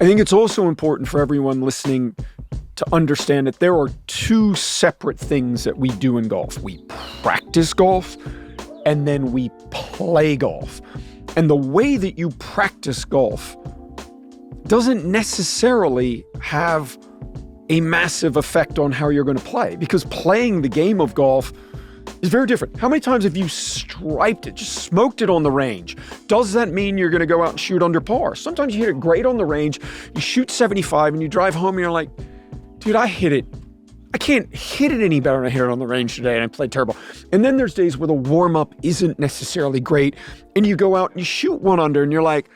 I think it's also important for everyone listening to understand that there are two separate things that we do in golf. We practice golf, and then we play golf. And the way that you practice golf doesn't necessarily have a massive effect on how you're going to play, because playing the game of golf is very different. How many times have you striped it, just smoked it on the range? Does that mean you're going to go out and shoot under par? Sometimes you hit it great on the range, you shoot 75 and you drive home and you're like, dude, I can't hit it any better than I hit it on the range today, and I played terrible. And then there's days where the warm-up isn't necessarily great, and you go out and you shoot one under and you're like,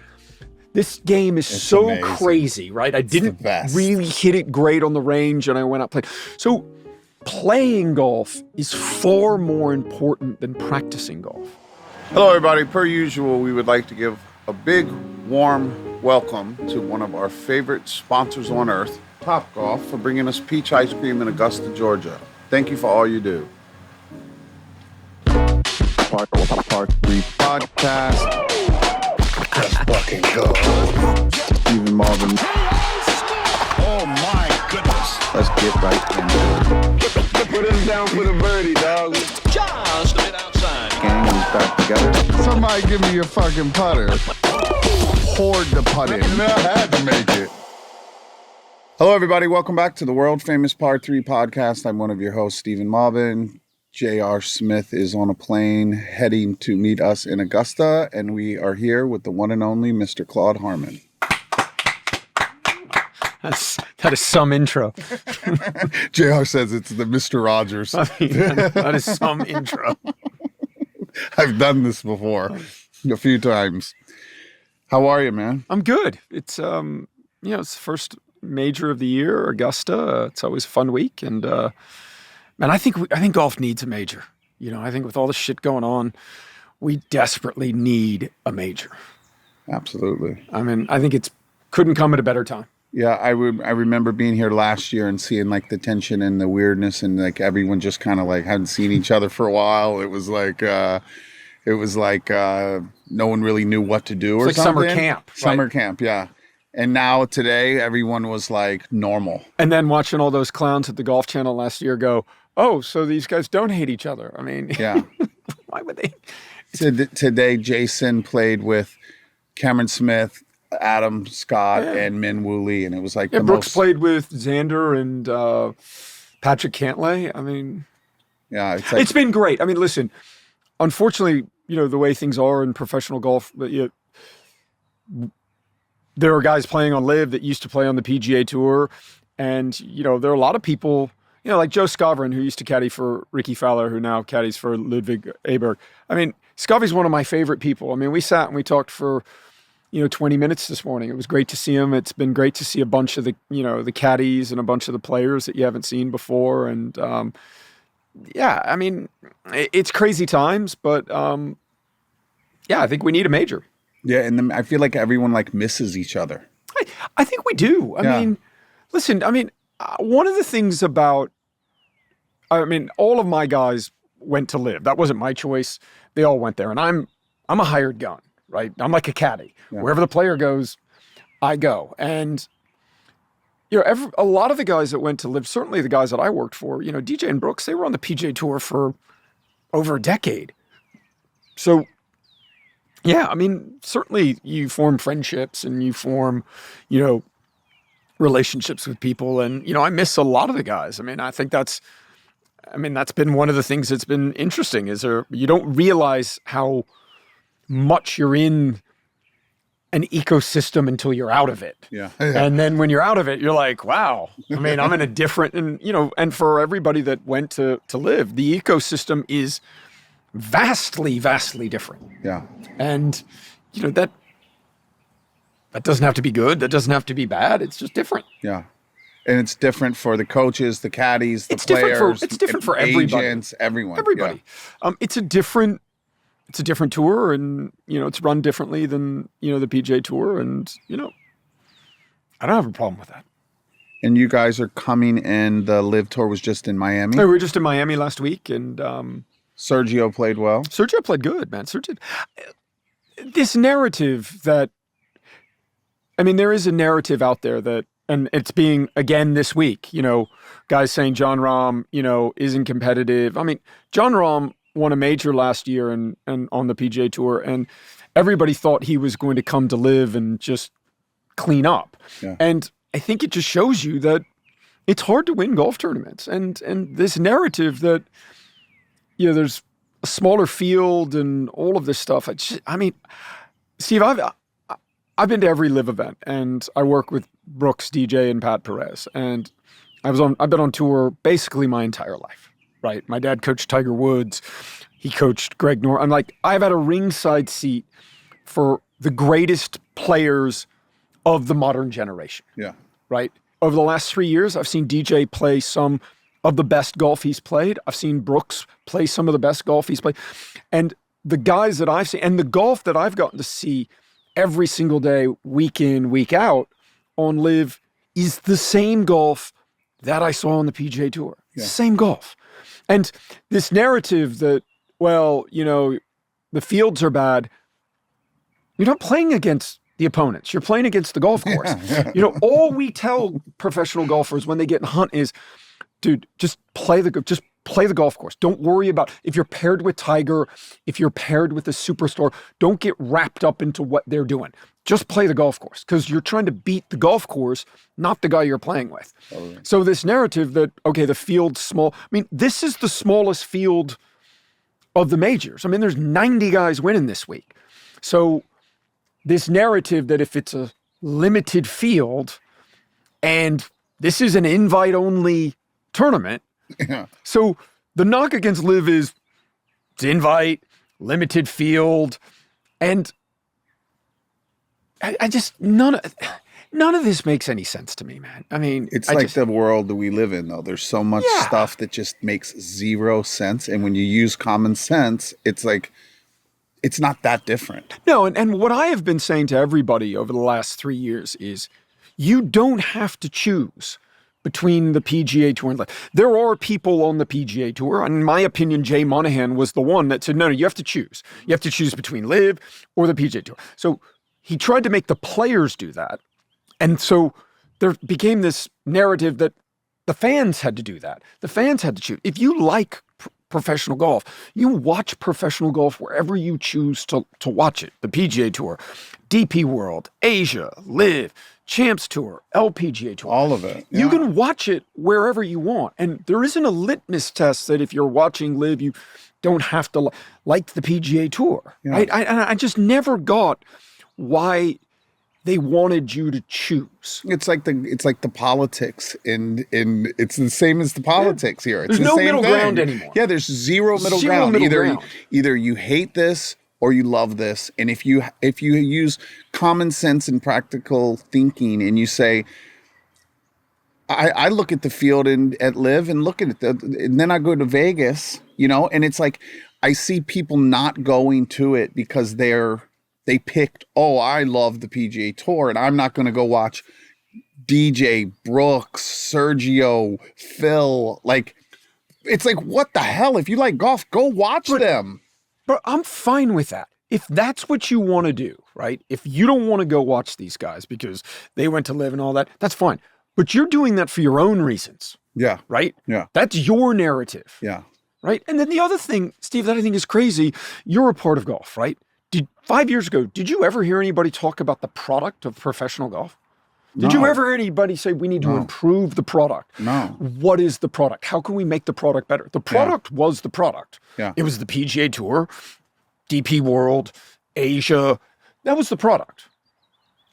this game is so amazing. Crazy, right? I didn't really hit it great on the range, and I went out playing. So playing golf is far more important than practicing golf. Hello, everybody. Per usual, we would like to give a big, warm welcome to one of our favorite sponsors on earth, Topgolf, for bringing us peach ice cream in Augusta, Georgia. Thank you for all you do. Part 3 podcast. Let's fucking go. Stephen Malbon. Oh my goodness. Let's get right into it. Put him down for the birdie, dog. Just a bit outside. Gang is back together. Somebody give me your fucking putter. Hoard the putt in. I had to make it. Hello, everybody. Welcome back to the world famous Part 3 podcast. I'm one of your hosts, Stephen Malbon. J.R. Smith is on a plane heading to meet us in Augusta, and we are here with the one and only Mr. Claude Harmon. That is some intro. J.R. says it's the Mr. Rogers. I mean, that is some intro. I've done this before a few times. How are you, man? I'm good. It's it's the first major of the year, Augusta. It's always a fun week, and man, I think golf needs a major. You know, I think with all the shit going on, we desperately need a major. Absolutely. I mean, I think it's couldn't come at a better time. Yeah, I remember being here last year and seeing like the tension and the weirdness, and like everyone just kind of like hadn't seen each other for a while. It was like no one really knew what to do or like something. Summer camp. Summer camp, yeah. And now today, everyone was like normal. And then watching all those clowns at the Golf Channel last year go, oh, so these guys don't hate each other. I mean, yeah. Why would they? Today, Jason played with Cameron Smith, Adam Scott, and Min Woo Lee, and it was like Brooks played with Xander and Patrick Cantlay. I mean, yeah, it's been great. I mean, listen, unfortunately, the way things are in professional golf, there are guys playing on LIV that used to play on the PGA Tour, and there are a lot of people. Like Joe Scavron, who used to caddy for Ricky Fowler, who now caddies for Ludwig Aberg. I mean, Scavy's one of my favorite people. I mean, we sat and we talked for, 20 minutes this morning. It was great to see him. It's been great to see a bunch of the, the caddies and a bunch of the players that you haven't seen before. And, I mean, it's crazy times, but, I think we need a major. Yeah, and then I feel like everyone misses each other. I think we do. I mean, listen, one of the things about, all of my guys went to LIV. That wasn't my choice. They all went there, and I'm a hired gun, right? I'm like a caddy. Yeah. Wherever the player goes, I go. And a lot of the guys that went to LIV, certainly the guys that I worked for, DJ and Brooks, they were on the PGA Tour for over a decade. So, yeah, certainly you form friendships and you form, relationships with people. And, I miss a lot of the guys. I think that's been one of the things that's been interesting is you don't realize how much you're in an ecosystem until you're out of it. Yeah. And then when you're out of it, you're like, wow, I'm in a different, and for everybody that went to LIV, the ecosystem is vastly, vastly different. Yeah. And, that doesn't have to be good. That doesn't have to be bad. It's just different. Yeah. And it's different for the coaches, the caddies, the players. It's different for everybody. Agents, everyone. Everybody. Yeah. It's a different tour, and, it's run differently than, the PGA Tour. And, I don't have a problem with that. And you guys are coming in. The LIV Tour was just in Miami. We were just in Miami last week, and Sergio played well. Sergio played good, man. This narrative that I mean, there is a narrative out there that, and it's being, again, this week, guys saying Jon Rahm, isn't competitive. I mean, Jon Rahm won a major last year and on the PGA Tour, and everybody thought he was going to come to LIV and just clean up. Yeah. And I think it just shows you that it's hard to win golf tournaments. And this narrative that, there's a smaller field and all of this stuff. Steve, I've been to every LIV event, and I work with Brooks, DJ, and Pat Perez. And I've been on tour basically my entire life, right? My dad coached Tiger Woods. He coached Greg Norman. I've had a ringside seat for the greatest players of the modern generation. Yeah. Right? Over the last 3 years, I've seen DJ play some of the best golf he's played. I've seen Brooks play some of the best golf he's played. And the guys that I've seen, and the golf that I've gotten to see every single day, week in, week out on LIV is the same golf that I saw on the PGA Tour. Yeah. Same golf. And this narrative that, the fields are bad, you're not playing against the opponents. You're playing against the golf course. Yeah. All we tell professional golfers when they get in hunt is, dude, just play the golf course. Don't worry about if you're paired with Tiger, if you're paired with a superstar, don't get wrapped up into what they're doing. Just play the golf course, because you're trying to beat the golf course, not the guy you're playing with. Totally. So this narrative that, okay, the field's small. I mean, this is the smallest field of the majors. I mean, there's 90 guys winning this week. So this narrative that if it's a limited field and this is an invite-only tournament, Yeah. so the knock against LIV is it's invite, limited field, and I just none of this makes any sense to me, man. I mean, It's like the world that we live in, though. There's so much stuff that just makes zero sense. And when you use common sense, it's like, it's not that different. No, and what I have been saying to everybody over the last 3 years is you don't have to choose between the PGA Tour and LIV. There are people on the PGA Tour, and in my opinion, Jay Monahan was the one that said, no, you have to choose. You have to choose between LIV or the PGA Tour. So he tried to make the players do that. And so there became this narrative that the fans had to do that. The fans had to choose. If you like professional golf, you watch professional golf wherever you choose to watch it. The PGA Tour, DP World, Asia, LIV, Champs Tour, LPGA Tour. All of it. You can watch it wherever you want. And there isn't a litmus test that if you're watching LIV, you don't have to like the PGA Tour. Yeah. Right? I just never got why they wanted you to choose. It's like the politics and it's the same as the politics here. It's There's the no same middle thing. ground anymore. Yeah, there's zero middle ground. Either you hate this or you love this. And if you use common sense and practical thinking and you say, I look at the field at LIV and look at it, and then I go to Vegas, and it's like I see people not going to it because they picked, I love the PGA Tour, and I'm not going to go watch DJ, Brooks, Sergio, Phil. It's like, what the hell? If you like golf, go watch them. But I'm fine with that. If that's what you want to do, right? If you don't want to go watch these guys because they went to LIV and all that, that's fine. But you're doing that for your own reasons. Yeah. Right? Yeah. That's your narrative. Yeah. Right? And then the other thing, Steve, that I think is crazy, you're a part of golf, right? 5 years ago, did you ever hear anybody talk about the product of professional golf? Did you ever hear anybody say we need to improve the product? No. What is the product? How can we make the product better? The product was the product. Yeah. It was the PGA Tour, DP World, Asia. That was the product.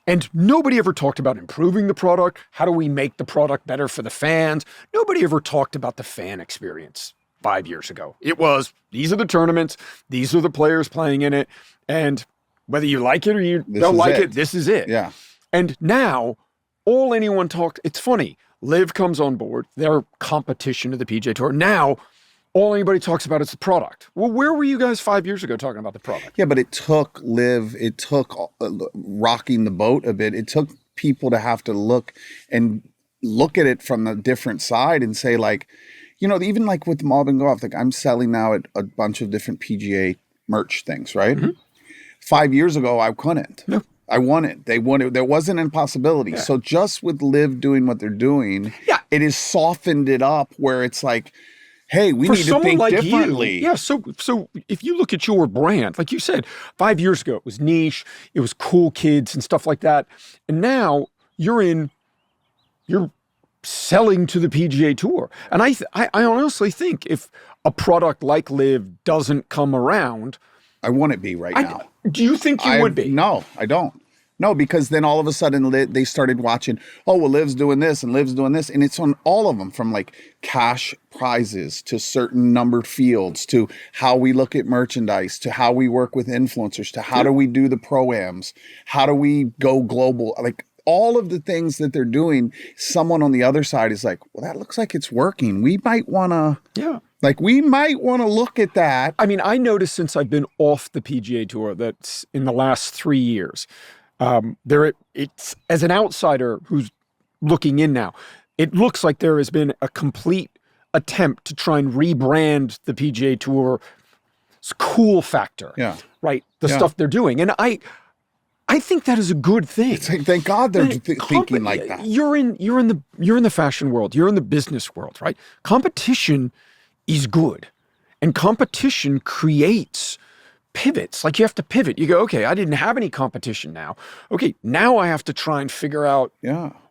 And nobody ever talked about improving the product. How do we make the product better for the fans? Nobody ever talked about the fan experience 5 years ago. It was, these are the tournaments, these are the players playing in it, and whether you like it or you don't like it, this is it. Yeah. And now, all anyone talked, it's funny, LIV comes on board, their competition to the PGA Tour. Now, all anybody talks about is the product. Well, where were you guys 5 years ago talking about the product? Yeah, but it took LIV, rocking the boat a bit. It took people to have to look at it from a different side and say, even like with Malbon Golf, I'm selling now at a bunch of different PGA merch things, right? Mm-hmm. 5 years ago, I couldn't. No. I want it. They want it. There wasn't an impossibility. So just with LIV doing what they're doing, it has softened it up where it's like, hey, we need to think like differently. So if you look at your brand, like you said, 5 years ago, it was niche, it was cool kids and stuff like that. And now you're selling to the PGA Tour. And I honestly think if a product like LIV doesn't come around, I want it to be now. Do you think you would be? No, I don't. No, because then all of a sudden they started watching, oh, well, LIV's doing this and LIV's doing this. And it's on all of them, from like cash prizes to certain numbered fields to how we look at merchandise to how we work with influencers to how do we do the pro-ams, how do we go global, like all of the things that they're doing. Someone on the other side is like, well, that looks like it's working. We might want to, we might want to look at that. I mean, I noticed since I've been off the PGA Tour that's in the last 3 years, it's as an outsider who's looking in now, it looks like there has been a complete attempt to try and rebrand the PGA Tour's cool factor. Right? The stuff they're doing. And I think that is a good thing. It's like, thank God they're thinking like that. You're in the fashion world. You're in the business world, right? Competition is good. And competition creates pivots. Like you have to pivot. You go, okay, I didn't have any competition now. Okay, now I have to try and figure out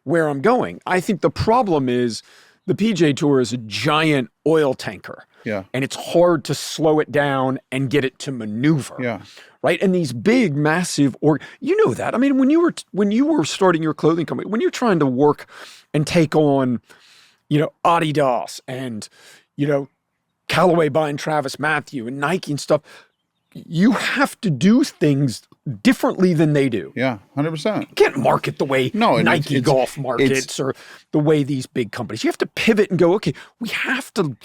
where I'm going. I think the problem is the PGA Tour is a giant oil tanker. And it's hard to slow it down and get it to maneuver. Right? And these big, massive, you know that. I mean, when you were starting your clothing company, when you're trying to work and take on, Adidas and, Callaway buying Travis Matthew and Nike and stuff, you have to do things differently than they do. 100%. You can't market the way Nike Golf markets or the way these big companies. You have to pivot and go, okay, we have to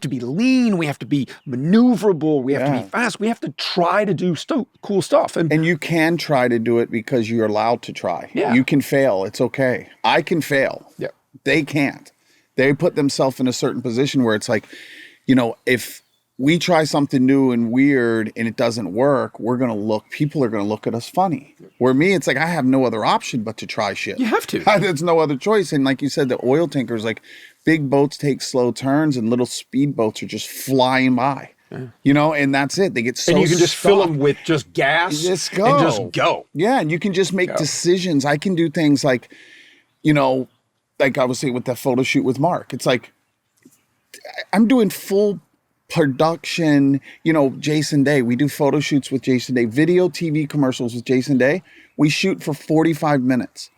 be lean, we have to be maneuverable, we have to be fast, we have to try to do cool stuff. And you can try to do it because you're allowed to try. You can fail. It's okay. I can fail. They can't. They put themselves in a certain position where it's like, if we try something new and weird and it doesn't work, people are going to look at us funny. Where me, it's like, I have no other option but to try shit. You have to. There's no other choice. And like you said, the oil tankers, like big boats take slow turns and little speed boats are just flying by. And that's it. They get so and you can just stuck. fill them with just gas just go. and just go. Yeah, and you can just make decisions. I can do things like, like I was saying with that photo shoot with Mark. It's like, I'm doing full production, Jason Day. We do photo shoots with Jason Day, video, TV commercials with Jason Day. We shoot for 45 minutes.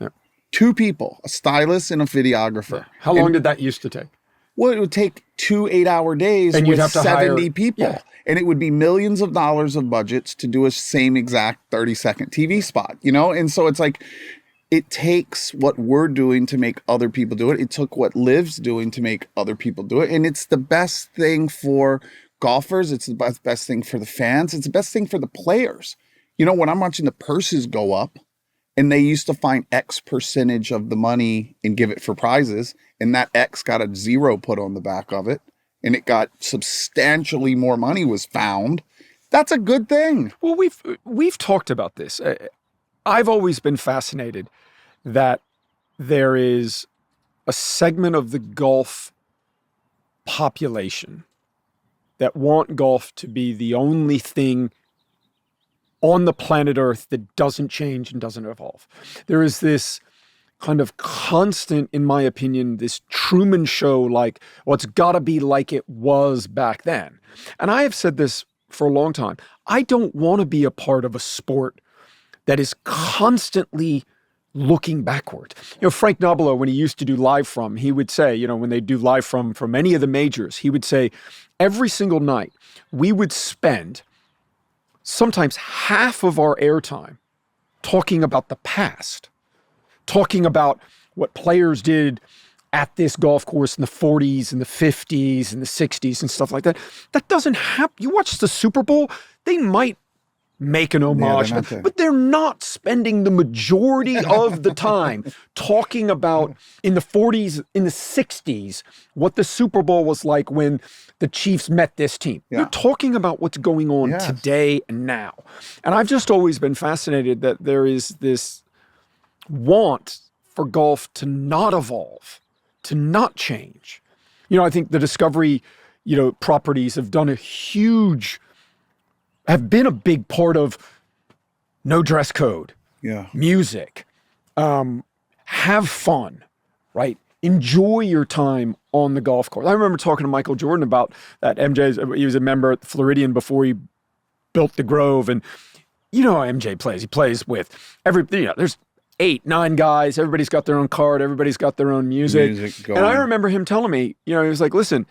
2 people, a stylist and a videographer. How long did that used to take? Well, it would take 2 8-hour days and with 70 people. And it would be millions of dollars of budgets to do a same exact 30-second TV spot, And so it's like, it takes what we're doing to make other people do it. It took what LIV's doing to make other people do it. And it's the best thing for golfers. It's the best thing for the fans. It's the best thing for the players. When I'm watching the purses go up and they used to find X percentage of the money and give it for prizes, and that X got a 0 put on the back of it, and it got substantially more money was found. That's a good thing. Well, we've talked about this. I've always been fascinated that there is a segment of the golf population that want golf to be the only thing on the planet Earth that doesn't change and doesn't evolve. There is this kind of constant, in my opinion, this Truman Show, like, well, it's got to be like it was back then. And I have said this for a long time. I don't want to be a part of a sport that is constantly looking backward. Frank Nobilo, when he used to do Live From, he would say, when they do Live From any of the majors, he would say every single night we would spend sometimes half of our airtime talking about the past, talking about what players did at this golf course in the 40s and the 50s and the 60s and stuff like that. That doesn't happen. You watch the Super Bowl, they might make an homage, but they're not spending the majority of the time talking about in the 40s, in the 60s, what the Super Bowl was like when the Chiefs met this team. Yeah. They're talking about what's going on today and now. And I've just always been fascinated that there is this want for golf to not evolve, to not change. You know, I think the Discovery, properties have done have been a big part of no dress code, music, have fun, right? Enjoy your time on the golf course. I remember talking to Michael Jordan about that. He was a member at the Floridian before he built the Grove. And you know how MJ plays. He plays with there's 8, 9 guys. Everybody's got their own card. Everybody's got their own music. And I remember him telling me, he was like, listen,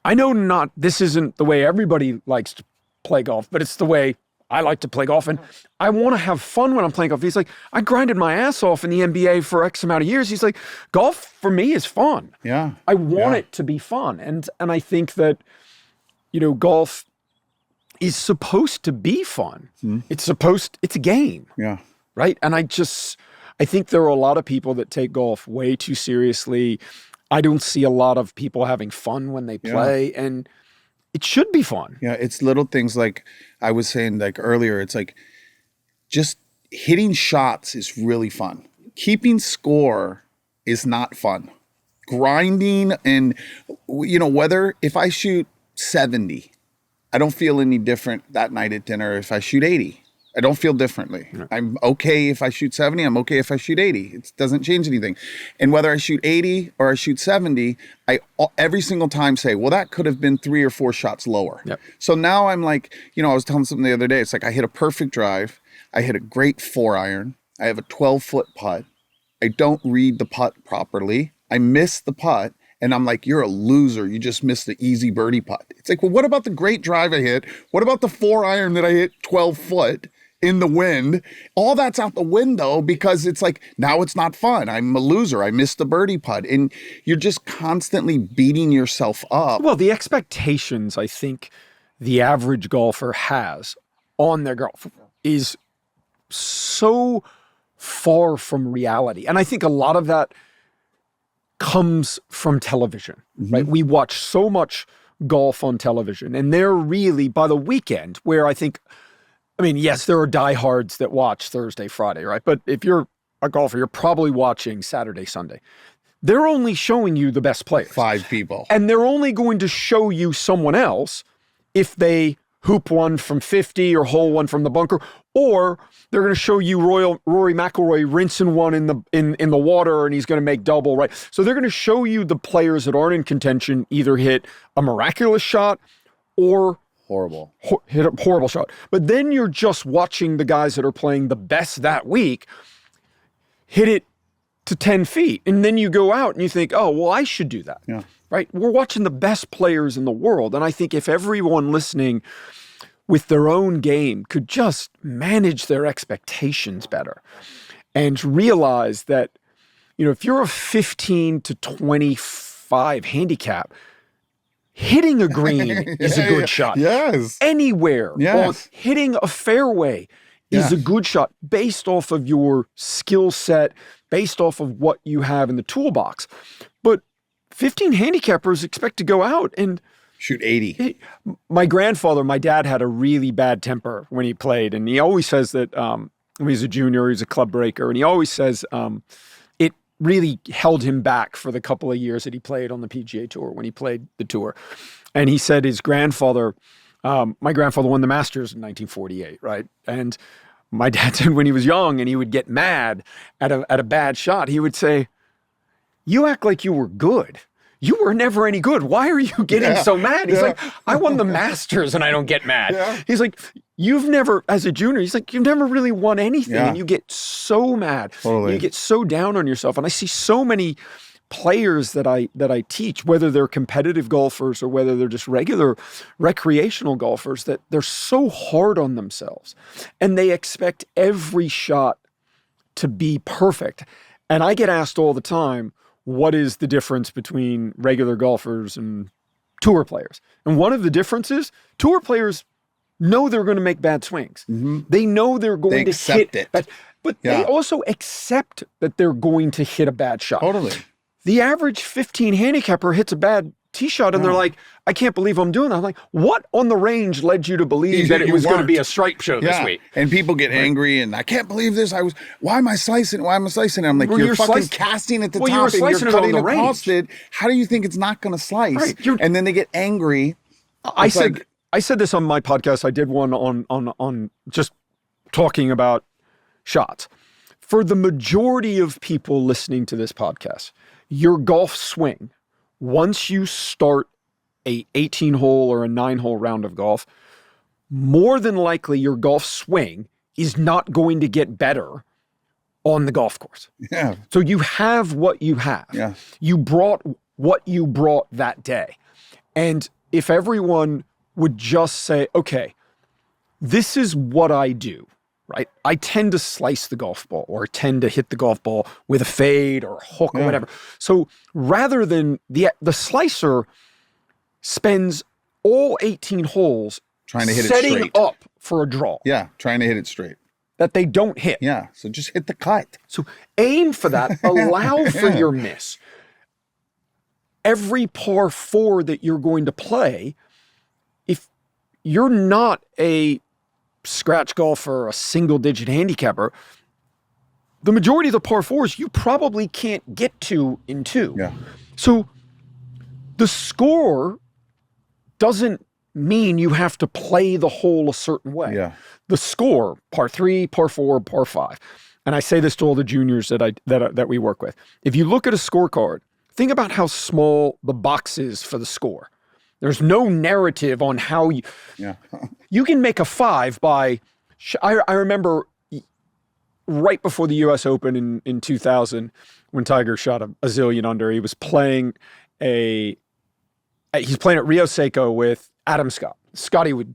I know this isn't the way everybody likes to play golf, but it's the way I like to play golf. And I want to have fun when I'm playing golf. He's like, I grinded my ass off in the NBA for X amount of years. He's like, golf for me is fun. Yeah. I want it to be fun. And I think that, golf is supposed to be fun. It's a game. Yeah. Right. And I think there are a lot of people that take golf way too seriously. I don't see a lot of people having fun when they play, and it should be fun. Yeah, it's little things like I was saying earlier, it's like just hitting shots is really fun. Keeping score is not fun. Grinding and, whether if I shoot 70, I don't feel any different that night at dinner if I shoot 80. I don't feel differently. Right. I'm okay if I shoot 70. I'm okay if I shoot 80. It doesn't change anything. And whether I shoot 80 or I shoot 70, I every single time say, well, that could have been 3 or 4 shots lower. Yep. So now I'm like, I was telling something the other day. It's like I hit a perfect drive. I hit a great 4-iron. I have a 12-foot putt. I don't read the putt properly. I miss the putt. And I'm like, you're a loser. You just missed the easy birdie putt. It's like, well, what about the great drive I hit? What about the 4-iron that I hit 12 foot? In the wind? All that's out the window because it's like, now it's not fun. I'm a loser. I missed the birdie putt. And you're just constantly beating yourself up. Well, the expectations I think the average golfer has on their golf is so far from reality. And I think a lot of that comes from television, right? We watch so much golf on television, and they're really, by the weekend, where yes, there are diehards that watch Thursday, Friday, right? But if you're a golfer, you're probably watching Saturday, Sunday. They're only showing you the best players. 5 people. And they're only going to show you someone else if they hoop one from 50 or hole one from the bunker, or they're going to show you Rory McIlroy rinsing one in the water and he's going to make double, right? So they're going to show you the players that aren't in contention either hit a miraculous shot or hit a horrible shot. But then you're just watching the guys that are playing the best that week hit it to 10 feet. And then you go out and you think, oh, well, I should do that. Yeah. Right? We're watching the best players in the world. And I think if everyone listening with their own game could just manage their expectations better and realize that, if you're a 15 to 25 handicap, hitting a green is a good shot. Yes. Anywhere. Yes. Hitting a fairway is a good shot based off of your skill set, based off of what you have in the toolbox. But 15 handicappers expect to go out and shoot 80. My dad had a really bad temper when he played. And he always says that when he was a junior, he was a club breaker. And he always says it really held him back for the couple of years that he played on the PGA Tour when he played the tour. And he said his grandfather, my grandfather won the Masters in 1948, right? And my dad said when he was young and he would get mad at a bad shot, he would say, you act like you were good. You were never any good. Why are you getting so mad? He's like, I won the Masters and I don't get mad. Yeah. He's like, you've never, as a junior, he's like, you've never really won anything. And you get so mad. Totally. You get so down on yourself. And I see so many players that I teach, whether they're competitive golfers or whether they're just regular recreational golfers, that they're so hard on themselves and they expect every shot to be perfect. And I get asked all the time, what is the difference between regular golfers and tour players? And one of the differences, tour players know they're going to make bad swings. They know they're going to accept hit it. but they also accept that they're going to hit a bad shot. Totally. The average 15 handicapper hits a bad tee shot and they're like, I can't believe I'm doing that. I'm like, what on the range led you to believe that it was going to be a stripe show this week? And people get angry and I can't believe this. Why am I slicing? Why am I slicing? And I'm like, you're fucking casting at the top and you're cutting across it. How do you think it's not going to slice? Right. And then they get angry. I said this on my podcast. I did one on just talking about shots. For the majority of people listening to this podcast, your golf swing, once you start a 18-hole or a 9-hole round of golf, more than likely your golf swing is not going to get better on the golf course. Yeah. So you have what you have. Yeah. You brought what you brought that day. And if everyone would just say, okay, this is what I do, right? I tend to slice the golf ball or tend to hit the golf ball with a fade or a hook or whatever. So rather than the slicer spends all 18 holes trying to hit it setting straight up for a draw. Yeah, trying to hit it straight. That they don't hit. Yeah, so just hit the cut. So aim for that. Allow for your miss. Every par 4 that you're going to play, if you're not a scratch golfer, a single-digit handicapper, the majority of the par 4s you probably can't get to in 2. Yeah. So the score doesn't mean you have to play the hole a certain way. Yeah. The score, par 3, par 4, par 5. And I say this to all the juniors that we work with. If you look at a scorecard, think about how small the box is for the score. There's no narrative on how you... Yeah. You can make a 5 by... I remember right before the U.S. Open in 2000, when Tiger shot a zillion under, he was playing he's playing at Rio Seco with Adam Scott. Scotty was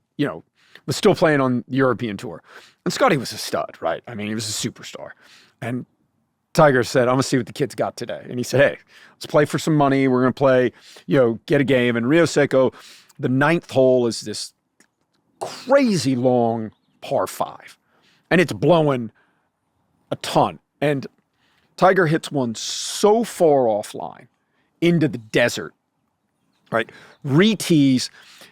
still playing on the European Tour. And Scotty was a stud, right? I mean, he was a superstar. And Tiger said, I'm going to see what the kid's got today. And he said, hey, let's play for some money. We're going to play, get a game. And Rio Seco, the 9th hole is this crazy long par 5. And it's blowing a ton. And Tiger hits one so far offline into the desert, right? Re-tees,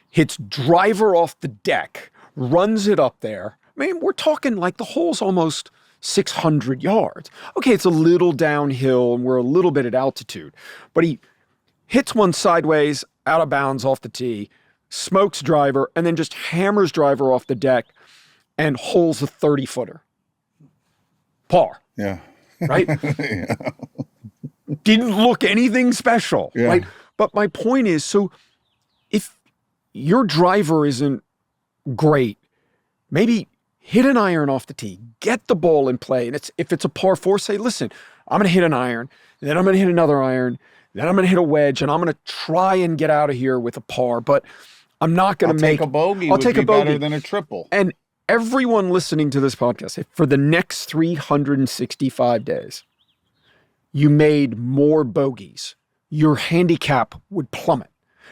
hits driver off the deck, runs it up there. I mean, we're talking like the hole's almost 600 yards. Okay, it's a little downhill and we're a little bit at altitude, but he hits one sideways, out of bounds off the tee, smokes driver, and then just hammers driver off the deck and holes a 30-footer. Par. Yeah. Right? Yeah. Didn't look anything special, right? But my point is, so if your driver isn't great, maybe hit an iron off the tee, get the ball in play. And if it's a par 4, say, listen, I'm going to hit an iron, then I'm going to hit another iron, then I'm going to hit a wedge, and I'm going to try and get out of here with a par, but I'm not going to make a bogey. I'll take a bogey better than a triple. And everyone listening to this podcast, for the next 365 days, you made more bogeys, your handicap would plummet.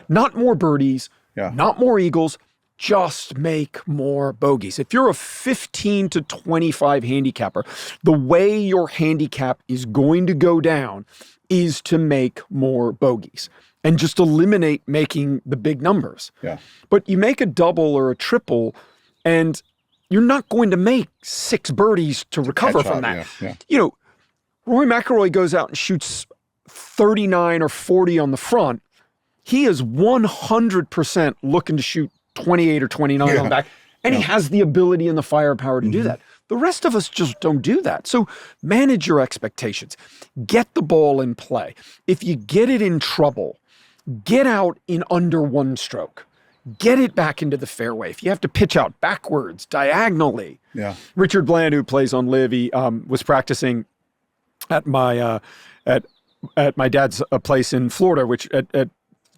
Not more birdies, not more eagles, just make more bogeys. If you're a 15 to 25 handicapper, the way your handicap is going to go down is to make more bogeys and just eliminate making the big numbers. Yeah. But you make a double or a triple and you're not going to make 6 birdies to recover from that. Yeah. Rory McIlroy goes out and shoots 39 or 40 on the front. He is 100% looking to shoot 28 or 29 on the back. And he has the ability and the firepower to do that. The rest of us just don't do that. So manage your expectations. Get the ball in play. If you get it in trouble, get out in under 1 stroke. Get it back into the fairway. If you have to pitch out backwards, diagonally. Yeah. Richard Bland, who plays on LIV, he was practicing at my dad's place in Florida, which at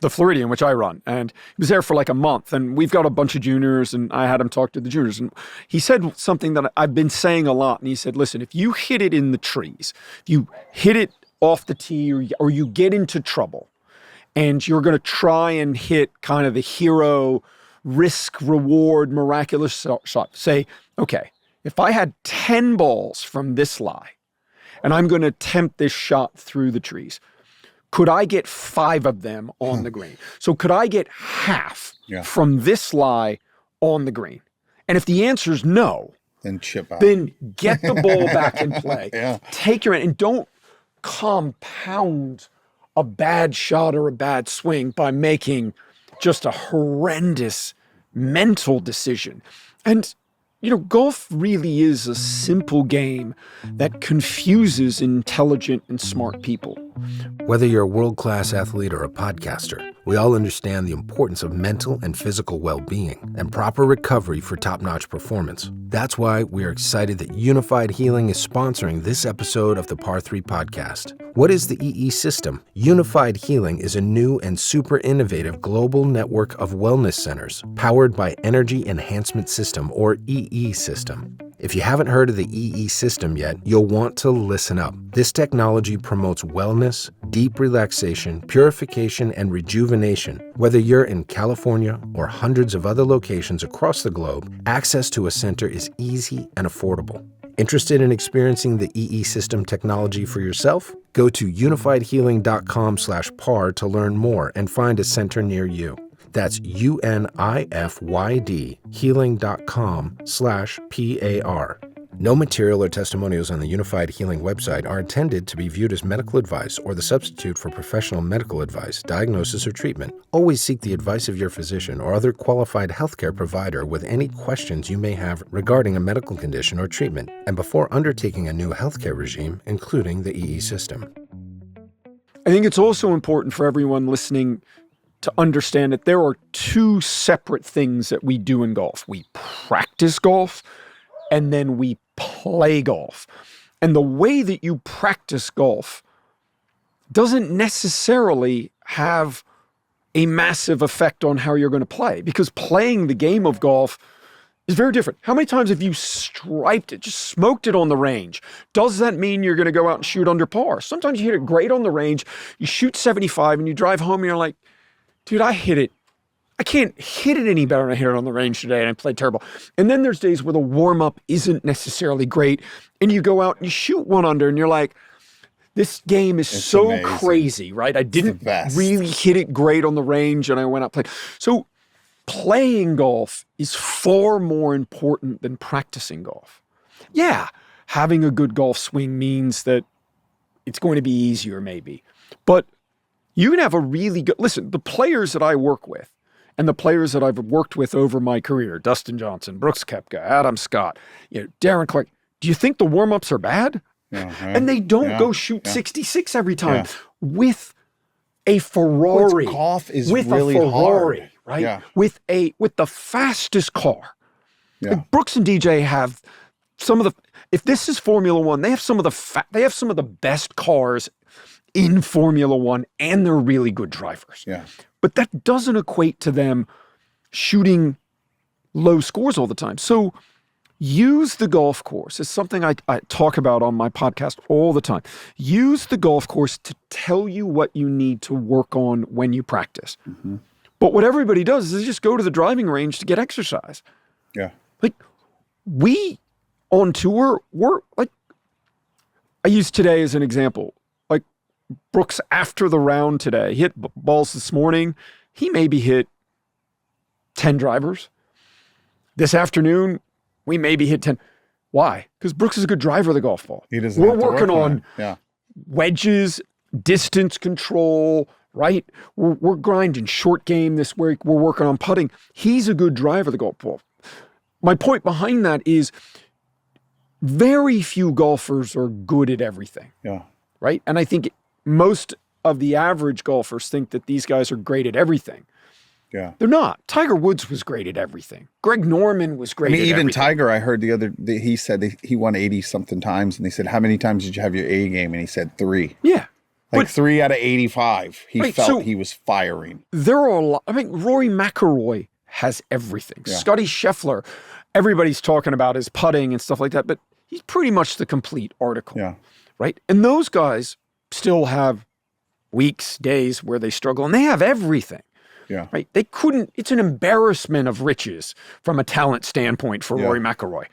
the Floridian, which I run. And he was there for like a month. And we've got a bunch of juniors, and I had him talk to the juniors. And he said something that I've been saying a lot. And he said, listen, if you hit it in the trees, if you hit it off the tee or you get into trouble, and you're going to try and hit kind of the hero risk, reward, miraculous shot. Say, okay, if I had 10 balls from this lie and I'm going to attempt this shot through the trees, could I get 5 of them on the green? So could I get half from this lie on the green? And if the answer is no, then chip out. Then get the ball back in play. Yeah. Take your, and don't compound a bad shot or a bad swing by making just a horrendous mental decision. And, golf really is a simple game that confuses intelligent and smart people. Whether you're a world-class athlete or a podcaster, we all understand the importance of mental and physical well-being and proper recovery for top-notch performance. That's why we are excited that Unified Healing is sponsoring this episode of the Par 3 podcast. What is the EE system? Unified Healing is a new and super innovative global network of wellness centers powered by Energy Enhancement System, or EE system. If you haven't heard of the EE system yet, you'll want to listen up. This technology promotes wellness, deep relaxation, purification, and rejuvenation. Whether you're in California or hundreds of other locations across the globe, access to a center is easy and affordable. Interested in experiencing the EE system technology for yourself? Go to unifiedhealing.com/par to learn more and find a center near you. That's UNIFYD healing.com/PAR. No material or testimonials on the Unified Healing website are intended to be viewed as medical advice or the substitute for professional medical advice, diagnosis, or treatment. Always seek the advice of your physician or other qualified healthcare provider with any questions you may have regarding a medical condition or treatment, and before undertaking a new healthcare regime, including the EE system. I think it's also important for everyone listening to understand that there are 2 separate things that we do in golf. We practice golf, and then we play golf. And the way that you practice golf doesn't necessarily have a massive effect on how you're going to play, because playing the game of golf is very different. How many times have you striped it, just smoked it on the range? Does that mean you're going to go out and shoot under par? Sometimes you hit it great on the range, you shoot 75, and you drive home and you're like, dude, I can't hit it any better than I hit it on the range today, and I played terrible. And then there's days where the warm-up isn't necessarily great, and you go out and you shoot 1 under, and you're like, this game is so amazing. Crazy, right? I didn't really hit it great on the range, and I went out playing. So playing golf is far more important than practicing golf. Yeah, having a good golf swing means that it's going to be easier maybe, but you can have a really good, listen, the players that I work with and the players that I've worked with over my career, Dustin Johnson, Brooks Koepka, Adam Scott, Darren Clark, do you think the warm-ups are bad? And they don't go shoot 66 every time with a Ferrari. Golf is with really a Ferrari, hard. right? Yeah. With the fastest car. Yeah. Like Brooks and DJ have some of the, if this is Formula One, they have some of the best cars in Formula One, and they're really good drivers. Yeah. But that doesn't equate to them shooting low scores all the time. So use the golf course. It's something I talk about on my podcast all the time. Use the golf course to tell you what you need to work on when you practice. Mm-hmm. But what everybody does is just go to the driving range to get exercise. Yeah. Like we on tour, we're like, I use today as an example. Brooks, after the round today, hit balls this morning. He maybe hit 10 drivers. This afternoon, we maybe hit 10. Why? Because Brooks is a good driver of the golf ball. He doesn't We're have to working work on it. wedges, distance control, right? We're grinding short game this week. We're working on putting. He's a good driver of the golf ball. My point behind that is very few golfers are good at everything. Yeah. Right? And I think most of the average golfers think that these guys are great at everything. Yeah. They're not. Tiger Woods was great at everything. Greg Norman was great at even everything. Tiger, I heard he said he won 80-something times, and they said, how many times did you have your A game? And he said 3. Yeah. Like 3 out of 85. He Right, felt so he was firing. There are a lot. I mean, Rory McIlroy has everything. Yeah. Scotty Scheffler, everybody's talking about his putting and stuff like that, but he's pretty much the complete article. Yeah. Right? And those guys still have weeks, days where they struggle, and they have everything. Yeah. Right? They couldn't, it's an embarrassment of riches from a talent standpoint for Rory McIlroy.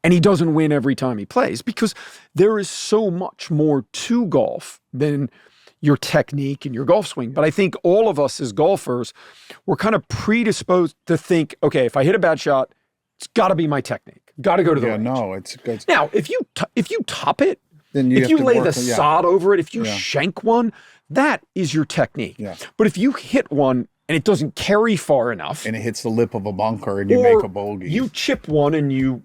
And he doesn't win every time he plays because there is so much more to golf than your technique and your golf swing. But I think all of us as golfers, we're kind of predisposed to think, okay, if I hit a bad shot, it's got to be my technique. Got to go to the range. No, it's good. Now, if you top it, Then if you have to lay work the on- sod over it, if you shank one, that is your technique. Yeah. But if you hit one and it doesn't carry far enough, and it hits the lip of a bunker and you or make a bogey. you chip one and you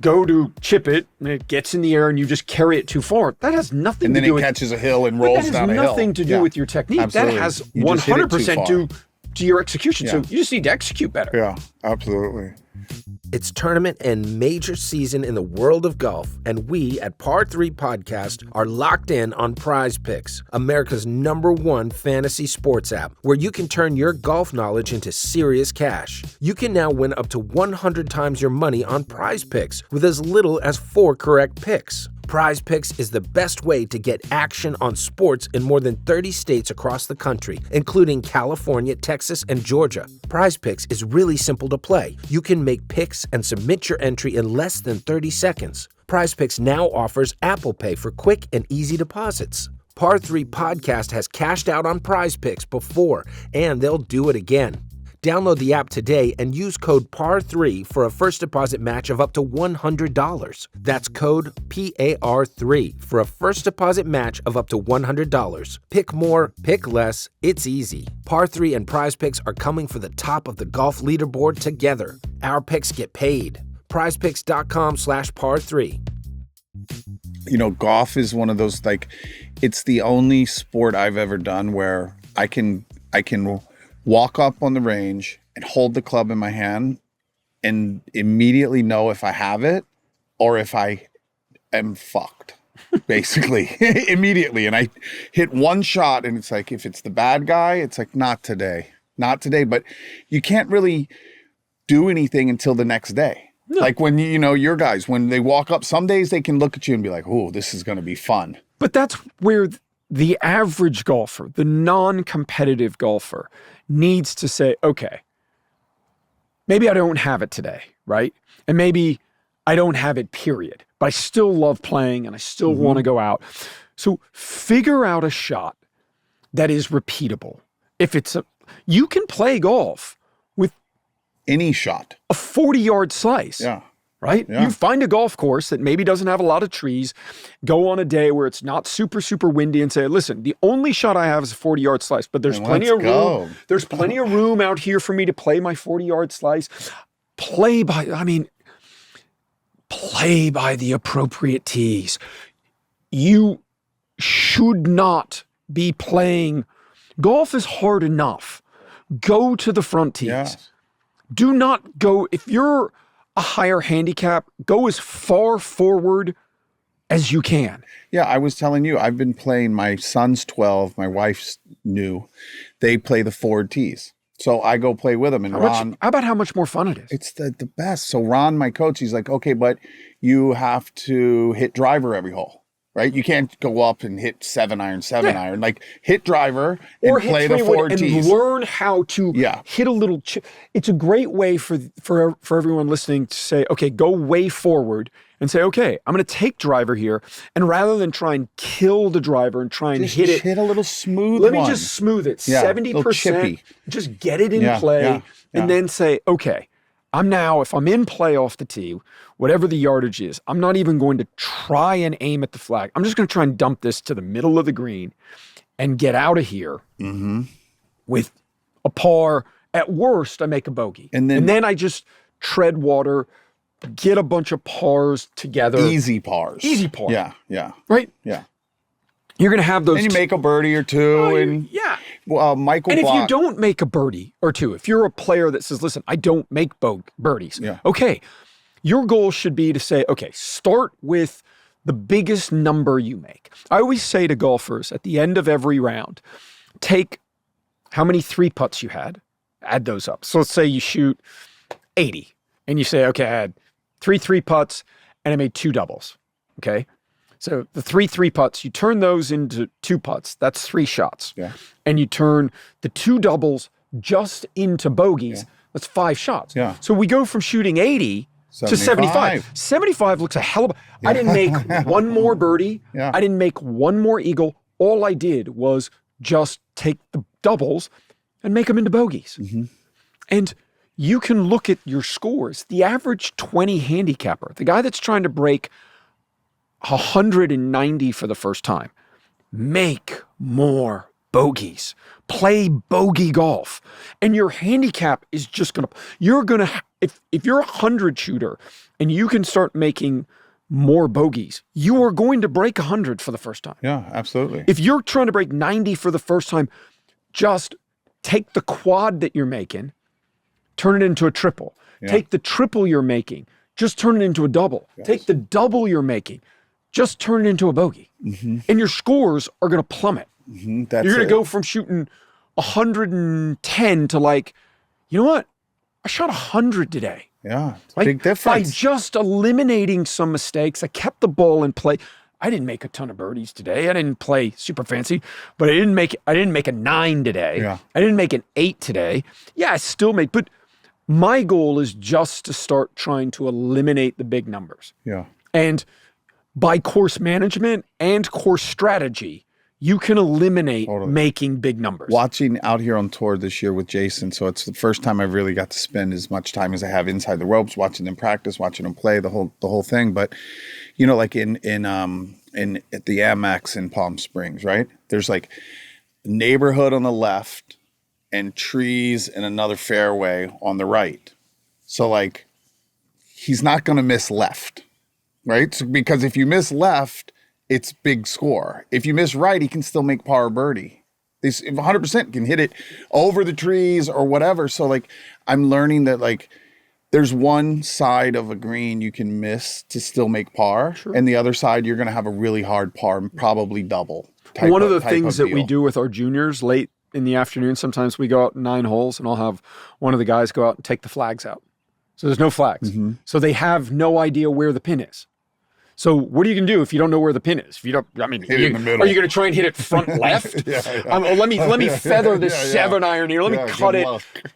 go to chip it and it gets in the air and you just carry it too far, that has nothing and to then do it with catches a hill and but rolls that has down a hill. nothing to do with your technique. Absolutely. That has You just hit it too 100% far. to your execution. So Yeah. you just need to execute better. Yeah, absolutely. It's tournament and major season in the world of golf, and we at Par 3 Podcast are locked in on Prize Picks, America's #1 fantasy sports app, where you can turn your golf knowledge into serious cash. You can now win up to 100 times your money on Prize Picks with as little as 4 correct picks. Prize Picks is the best way to get action on sports in more than 30 states across the country, including California, Texas, and Georgia. Prize Picks is really simple to play. You can make picks and submit your entry in less than 30 seconds. Prize Picks now offers Apple Pay for quick and easy deposits. Par 3 Podcast has cashed out on Prize Picks before, and they'll do it again. Download the app today and use code PAR3 for a first deposit match of up to $100. That's code PAR3 for a first deposit match of up to $100. Pick more, pick less, it's easy. Par 3 and Prize Picks are coming for the top of the golf leaderboard together. Our picks get paid. PrizePicks.com/par3. You know, golf is one of those, like, it's the only sport I've ever done where I can walk up on the range and hold the club in my hand and immediately know if I have it or if I am fucked, basically, immediately. And I hit one shot and it's like, if it's the bad guy, it's like, not today. But you can't really do anything until the next day. No. Like when, you know, your guys, when they walk up, some days they can look at you and be like, oh, this is going to be fun. But that's where the average golfer, the non-competitive golfer, needs to say, okay, maybe I don't have it today, right? And maybe I don't have it, period. But I still love playing and I still want to go out. So figure out a shot that is repeatable. You can play golf with any shot, a 40-yard slice. Yeah. Right? Yeah. You find a golf course that maybe doesn't have a lot of trees, go on a day where it's not super, super windy and say, listen, the only shot I have is a 40-yard slice, but there's plenty of room. There's plenty of room out here for me to play my 40-yard slice. Play by the appropriate tees. You should not be playing. Golf is hard enough. Go to the front tees. Yeah. Do not go, if you're a higher handicap, go as far forward as you can. Yeah, I was telling you, I've been playing, my son's 12, my wife's new. They play the forward tees. So I go play with them. And Ron, how about how much more fun it is? it's the best. So Ron, my coach, he's like, okay, but you have to hit driver every hole, right? You can't go up and hit 7-iron. Like hit driver and play the forward tees. And learn how to hit a little chip. It's a great way for everyone listening to say, okay, go way forward and say, okay, I'm going to take driver here. And rather than try and kill the driver and try and hit it. Hit a little smooth Let me just smooth it. Yeah, 70%. Just get it in play. And then say, okay, if I'm in play off the tee, whatever the yardage is, I'm not even going to try and aim at the flag. I'm just going to try and dump this to the middle of the green and get out of here with a par. At worst, I make a bogey. And then I just tread water, get a bunch of pars together. Easy pars. Yeah. Right? Yeah. You're going to have those. And you make a birdie or two. Michael And if Block, you don't make a birdie or two, if you're a player that says, listen, I don't make birdies. Yeah. Okay. Your goal should be to say, okay, start with the biggest number you make. I always say to golfers at the end of every round, take how many 3-putts you had, add those up. So let's say you shoot 80 and you say, okay, I had 3 3-putts and I made 2 doubles. Okay. So the 3 3-putts, you turn those into 2 putts. That's 3 shots. Yeah. And you turn the 2 doubles just into bogeys, that's 5 shots. Yeah. So we go from shooting 80 to 75. 75 looks a hell of a... I didn't make one more birdie. Yeah. I didn't make one more eagle. All I did was just take the doubles and make them into bogeys. And you can look at your scores. The average 20 handicapper, the guy that's trying to break 190 for the first time, make more bogeys. Play bogey golf. And your handicap is just going to, if you're a 100 shooter and you can start making more bogeys, you are going to break 100 for the first time. Yeah, absolutely. If you're trying to break 90 for the first time, just take the quad that you're making, turn it into a triple. Yeah. Take the triple you're making, just turn it into a double. Yes. Take the double you're making, just turn it into a bogey. And your scores are going to plummet. That's You're going it. to go from shooting 110 to like, you know what? I shot 100 today. Yeah, it's a Right? big difference. By just eliminating some mistakes, I kept the ball in play. I didn't make a ton of birdies today. I didn't play super fancy, but I didn't make a 9 today. Yeah. I didn't make an 8 today. Yeah, I still made, but my goal is just to start trying to eliminate the big numbers. Yeah. And by course management and course strategy, you can eliminate making big numbers. Watching out here on tour this year with Jason, so it's the first time I've really got to spend as much time as I have inside the ropes, watching them practice, watching them play, the whole thing. But you know, like in at the Amex in Palm Springs, right? There's like neighborhood on the left and trees and another fairway on the right. So like he's not going to miss left, right? So, because if you miss left, it's big score. If you miss right, he can still make par or birdie. This 100% can hit it over the trees or whatever. So like I'm learning that like there's one side of a green you can miss to still make par, and the other side you're going to have a really hard par, probably double. One of the things that we do with our juniors late in the afternoon, sometimes we go out 9 holes and I'll have one of the guys go out and take the flags out. So there's no flags. So they have no idea where the pin is. So what are you going to do if you don't know where the pin is? If you don't, I mean, Hit it in the middle. Are you going to try and hit it front left? Let me feather this 7-iron here. Let me cut it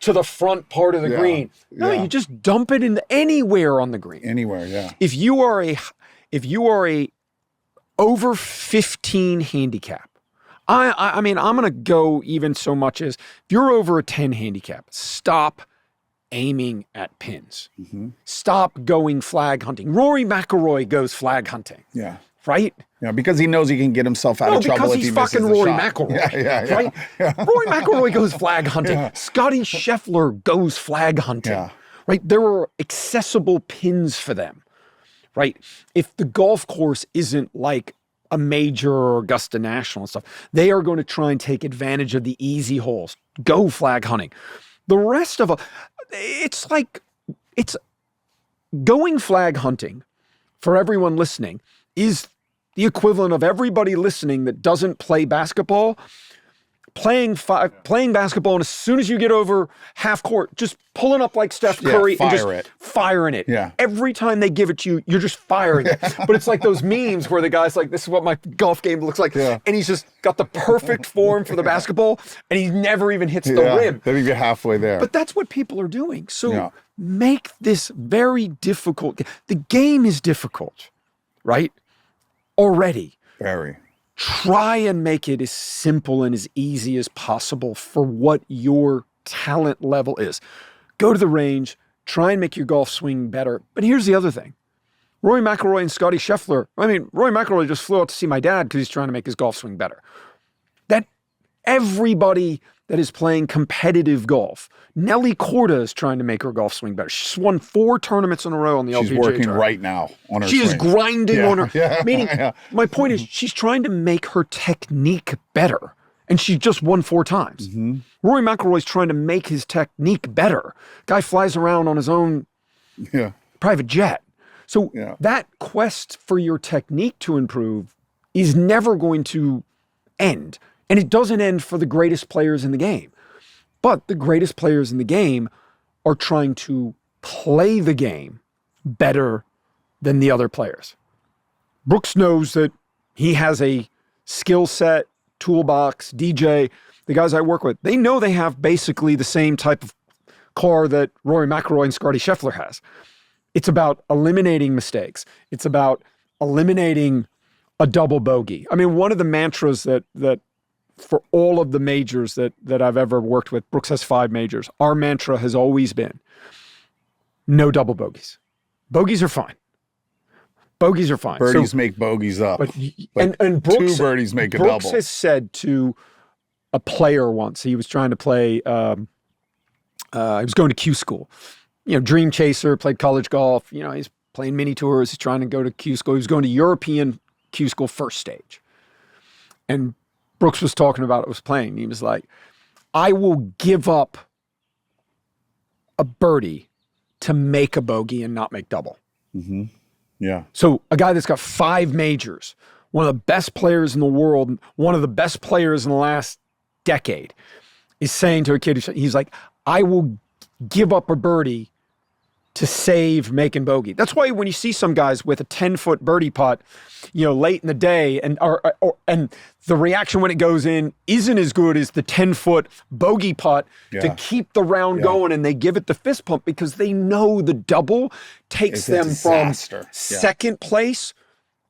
to the front part of the green. No, you just dump it in anywhere on the green. Anywhere, yeah. If you are a over 15 handicap, I mean, I'm going to go even so much as if you're over a 10 handicap, stop aiming at pins. Stop going flag hunting. Rory McIlroy goes flag hunting. Yeah. Right? Yeah, because he knows he can get himself out of trouble if he misses because he's fucking the Rory shot. McIlroy. Right? Rory McIlroy goes flag hunting. Scotty Scheffler goes flag hunting. Right? There are accessible pins for them. Right? If the golf course isn't like a major or Augusta National and stuff, they are going to try and take advantage of the easy holes. Go flag hunting. The rest of it's going flag hunting for everyone listening is the equivalent of everybody listening that doesn't play basketball playing basketball, and as soon as you get over half court, just pulling up like Steph Curry and just firing it. Yeah. Every time they give it to you, you're just firing it. But it's like those memes where the guy's like, this is what my golf game looks like. Yeah. And he's just got the perfect form for the basketball, and he never even hits the rim. Then you get halfway there. But that's what people are doing. So make this very difficult. The game is difficult, right? Already. Very. Try and make it as simple and as easy as possible for what your talent level is. Go to the range, try and make your golf swing better. But here's the other thing. Rory McIlroy and Scotty Scheffler. I mean, Rory McIlroy just flew out to see my dad because he's trying to make his golf swing better. That everybody that is playing competitive golf. Nelly Korda is trying to make her golf swing better. She's won 4 tournaments in a row on the LPGA Tour. She's working right now on her She is grinding on her. Yeah. Meaning, my point is, she's trying to make her technique better. And she just won 4 times. Rory McIlroy's trying to make his technique better. Guy flies around on his own private jet. So that quest for your technique to improve is never going to end. And it doesn't end for the greatest players in the game. But the greatest players in the game are trying to play the game better than the other players. Brooks knows that he has a skill set, toolbox, DJ, the guys I work with, they know they have basically the same type of car that Rory McIlroy and Scottie Scheffler has. It's about eliminating mistakes. It's about eliminating a double bogey. I mean, one of the mantras that for all of the majors that I've ever worked with, Brooks has 5 majors, our mantra has always been no double bogeys. Bogeys are fine. Bogeys are fine. Birdies make bogeys up. But and Brooks, 2 birdies make a Brooks double. has said to a player once, he was trying to play, he was going to Q school, dream chaser, played college golf, he's playing mini tours, he's trying to go to Q school. He was going to European Q school first stage. And Brooks was talking about it, was playing. He was like, I will give up a birdie to make a bogey and not make double. Mm-hmm. Yeah. So a guy that's got 5 majors, one of the best players in the world, one of the best players in the last decade, is saying to a kid, he's like, I will give up a birdie to save making bogey. That's why when you see some guys with a 10-foot birdie putt, late in the day, and the reaction when it goes in isn't as good as the 10-foot bogey putt to keep the round going, and they give it the fist pump because they know the double takes them from second place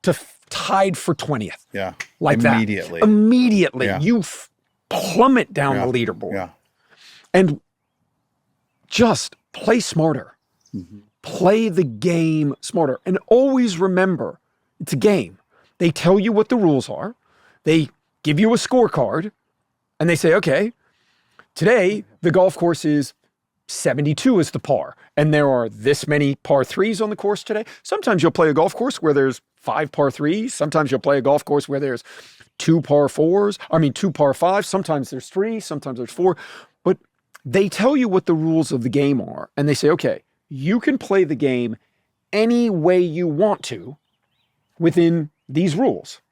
to tied for 20th. Yeah. Like immediately. That. Immediately. Yeah. You plummet down the leaderboard. Yeah. And just play smarter. Mm-hmm. Play the game smarter. And always remember, it's a game. They tell you what the rules are. They give you a scorecard. And they say, okay, today the golf course is 72 is the par. And there are this many par 3s on the course today. Sometimes you'll play a golf course where there's 5 par 3s. Sometimes you'll play a golf course where there's 2 par 5s. Sometimes there's 3, sometimes there's 4. But they tell you what the rules of the game are. And they say, okay, you can play the game any way you want to within these rules.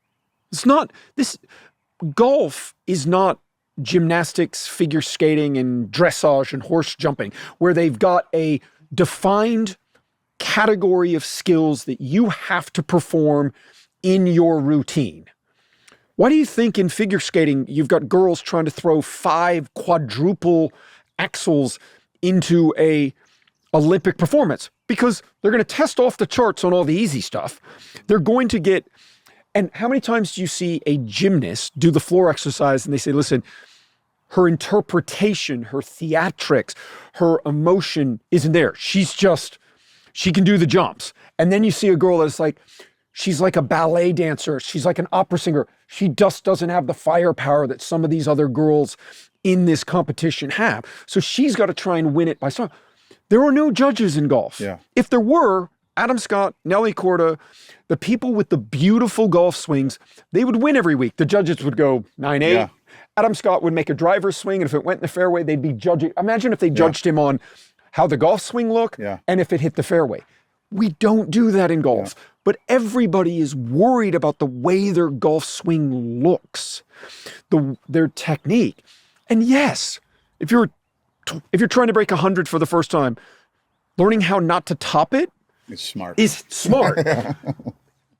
Golf is not gymnastics, figure skating, and dressage and horse jumping, where they've got a defined category of skills that you have to perform in your routine. Why do you think in figure skating, you've got girls trying to throw 5 quadruple axels into a Olympic performance? Because they're going to test off the charts on all the easy stuff. They're going to get, and how many times do you see a gymnast do the floor exercise and they say, listen, her interpretation, her theatrics, her emotion isn't there. She can do the jumps. And then you see a girl that's like, she's like a ballet dancer. She's like an opera singer. She just doesn't have the firepower that some of these other girls in this competition have. So she's got to try and win it by song. There are no judges in golf. Yeah. If there were, Adam Scott, Nelly Korda, the people with the beautiful golf swings, they would win every week. The judges would go 9-8. Yeah. Adam Scott would make a driver's swing, and if it went in the fairway, they'd be judging. Imagine if they judged him on how the golf swing looked and if it hit the fairway. We don't do that in golf. Yeah. But everybody is worried about the way their golf swing looks, their technique. And yes, if you're trying to break 100 for the first time, learning how not to top it is smart.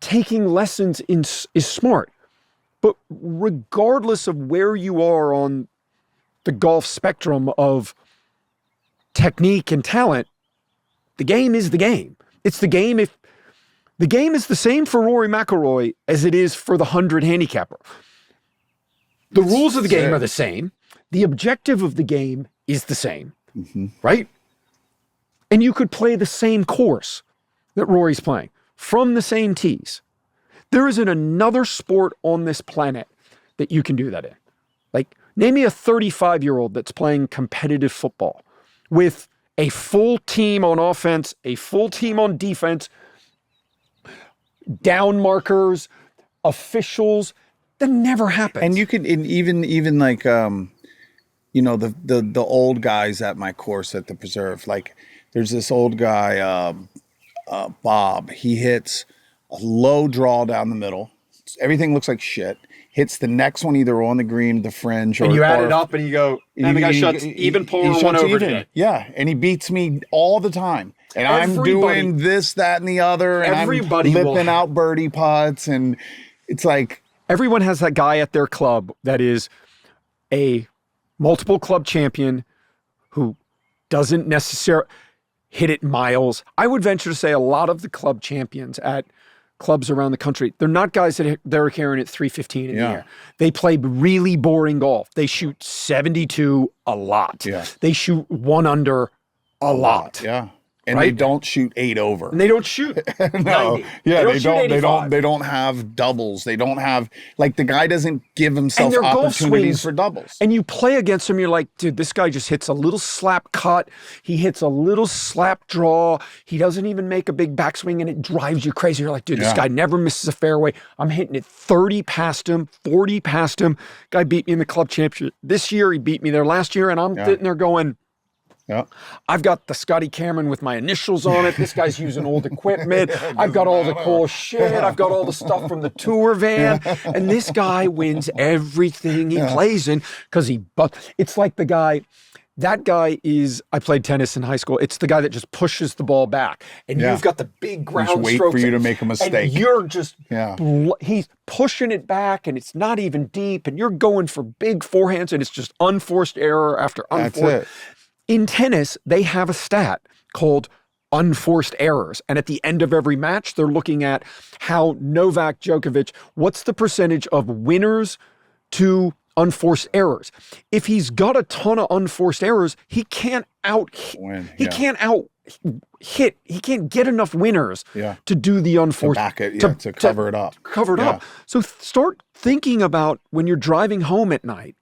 Taking lessons is smart. But regardless of where you are on the golf spectrum of technique and talent, the game is the game. It's the game. If the game is the same for Rory McIlroy as it is for the 100 handicapper. The rules of the game are the same. The objective of the game is the same, right? And you could play the same course that Rory's playing from the same tees. There isn't another sport on this planet that you can do that in. Like, name me a 35-year-old that's playing competitive football with a full team on offense, a full team on defense, down markers, officials. That never happens. And you could even like the old guys at my course at the Preserve. Like, there's this old guy, Bob. He hits a low draw down the middle. Everything looks like shit. Hits the next one either on the green, the fringe, and you add it up and you go, and the guy shuts even pull one over today. Yeah, and he beats me all the time. And I'm doing this, that, and the other, and I'm lipping out birdie putts, and it's like everyone has that guy at their club that is a multiple club champion who doesn't necessarily hit it miles. I would venture to say a lot of the club champions at clubs around the country, they're not guys that they're carrying at 315 in the air. They play really boring golf. They shoot 72 a lot. Yeah. They shoot 1 under a lot. Yeah. And right? they don't shoot 8 over. And they don't shoot. No. 90. Yeah, they they don't have doubles. They don't have, like, the guy doesn't give himself their golf opportunities swings, for doubles. And you play against him, you're like, dude, this guy just hits a little slap cut. He hits a little slap draw. He doesn't even make a big backswing, and it drives you crazy. You're like, dude, this guy never misses a fairway. I'm hitting it 30 past him, 40 past him. Guy beat me in the club championship this year. He beat me there last year, and I'm sitting there going, I've got the Scotty Cameron with my initials on it. This guy's using old equipment. I've got all the cool shit. I've got all the stuff from the tour van. And this guy wins everything he plays in because it's like the guy, that guy is, I played tennis in high school. It's the guy that just pushes the ball back. And you've got the big ground strokes. Just wait for you to make a mistake. And you're just, he's pushing it back and it's not even deep. And you're going for big forehands and it's just unforced error after unforced. That's it. In tennis, they have a stat called unforced errors. And at the end of every match, they're looking at how Novak Djokovic, what's the percentage of winners to unforced errors? If he's got a ton of unforced errors, he can't he can't get enough winners to do the unforced, to cover it up. So start thinking about when you're driving home at night,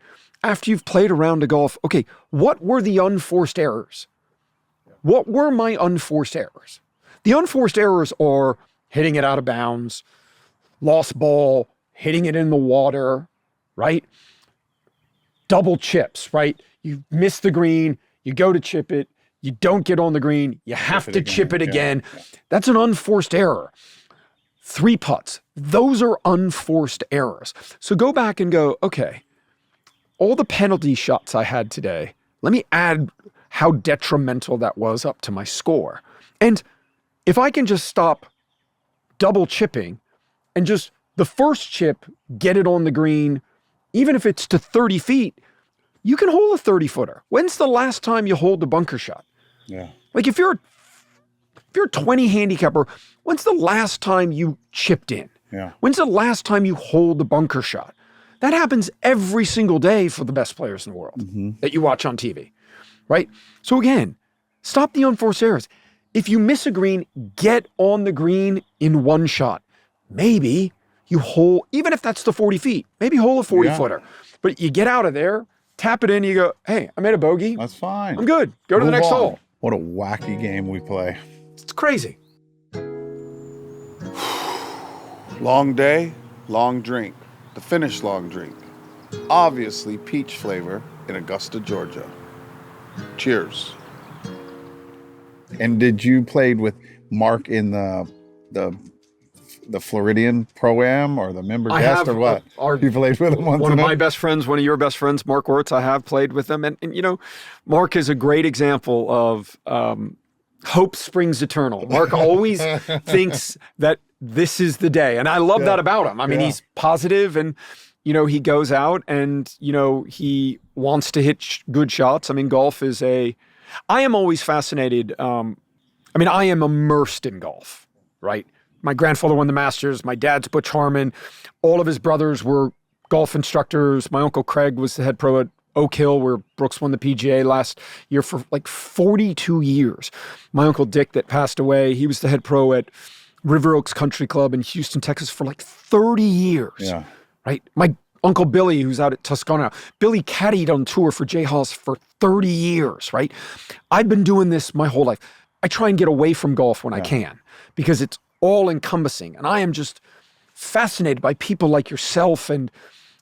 after you've played a round of golf, okay, what were the unforced errors? What were my unforced errors? The unforced errors are hitting it out of bounds, lost ball, hitting it in the water, right? Double chips, right? You miss the green, you go to chip it, you don't get on the green, you have to chip it again. That's an unforced error. 3 putts, those are unforced errors. So go back and go, okay, all the penalty shots I had today, let me add how detrimental that was up to my score. And if I can just stop double chipping and just the first chip, get it on the green, even if it's to 30 feet, you can hold a 30-footer. When's the last time you hold a bunker shot? Yeah. Like if you're a 20 handicapper, when's the last time you chipped in? Yeah. When's the last time you hold a bunker shot? That happens every single day for the best players in the world that you watch on TV, right? So again, stop the unforced errors. If you miss a green, get on the green in one shot. Maybe you hole, even if that's the 40 feet, maybe hole a 40-footer. But you get out of there, tap it in, you go, hey, I made a bogey. That's fine. I'm good. Go to the next hole. What a wacky game we play. It's crazy. Long day, long drink. The Finnish long drink. Obviously peach flavor in Augusta, Georgia. Cheers. And did you played with Mark in the Floridian Pro-Am or the member guest or what? You played with him once. One of my best friends, one of your best friends, Mark Wirtz, I have played with him. And you know, Mark is a great example of hope springs eternal. Mark always thinks that this is the day. And I love that about him. I mean, he's positive and, you know, he goes out and, you know, he wants to hit good shots. I mean, golf is I am always fascinated. I am immersed in golf, right? My grandfather won the Masters. My dad's Butch Harmon. All of his brothers were golf instructors. My Uncle Craig was the head pro at Oak Hill, where Brooks won the PGA last year for like 42 years. My Uncle Dick that passed away, he was the head pro at River Oaks Country Club in Houston, Texas for like 30 years, right? My Uncle Billy, who's out at Tuscana, Billy caddied on tour for Jay Haas for 30 years, right? I've been doing this my whole life. I try and get away from golf when I can because it's all encompassing. And I am just fascinated by people like yourself and,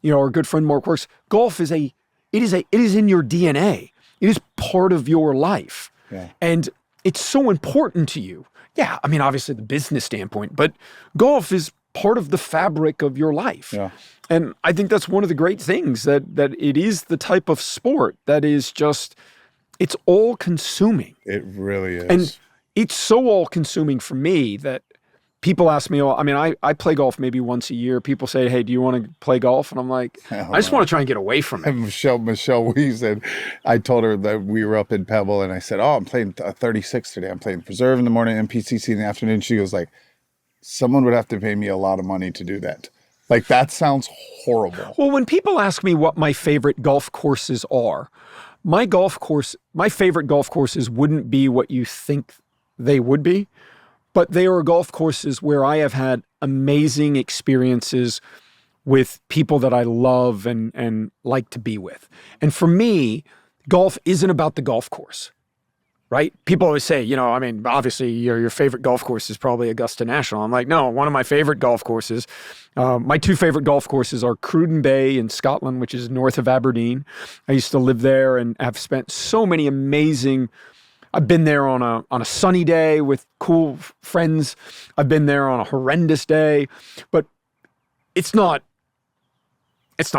you know, our good friend Mark Works. Golf is it is in your DNA. It is part of your life. Yeah. And it's so important to you. Yeah, I mean, obviously the business standpoint, but golf is part of the fabric of your life. Yeah. And I think that's one of the great things that it is the type of sport that is just, it's all consuming. It really is. And it's so all consuming for me that people ask me, I mean, I play golf maybe once a year. People say, hey, do you want to play golf? And I'm like, I just want to try and get away from it. And Michelle, we said, I told her that we were up in Pebble, and I said, I'm playing 36 today. I'm playing Preserve in the morning, MPCC in the afternoon. She goes like, someone would have to pay me a lot of money to do that. Like, that sounds horrible. Well, when people ask me what my favorite golf courses are, my favorite golf courses wouldn't be what you think they would be, but they are golf courses where I have had amazing experiences with people that I love and like to be with. And for me, golf isn't about the golf course, right? People always say, I mean, obviously your favorite golf course is probably Augusta National. I'm like, no, one of my favorite golf courses, my two favorite golf courses are Cruden Bay in Scotland, which is north of Aberdeen. I used to live there and have spent so many amazing. I've been there on a sunny day with cool friends. I've been there on a horrendous day, but it's not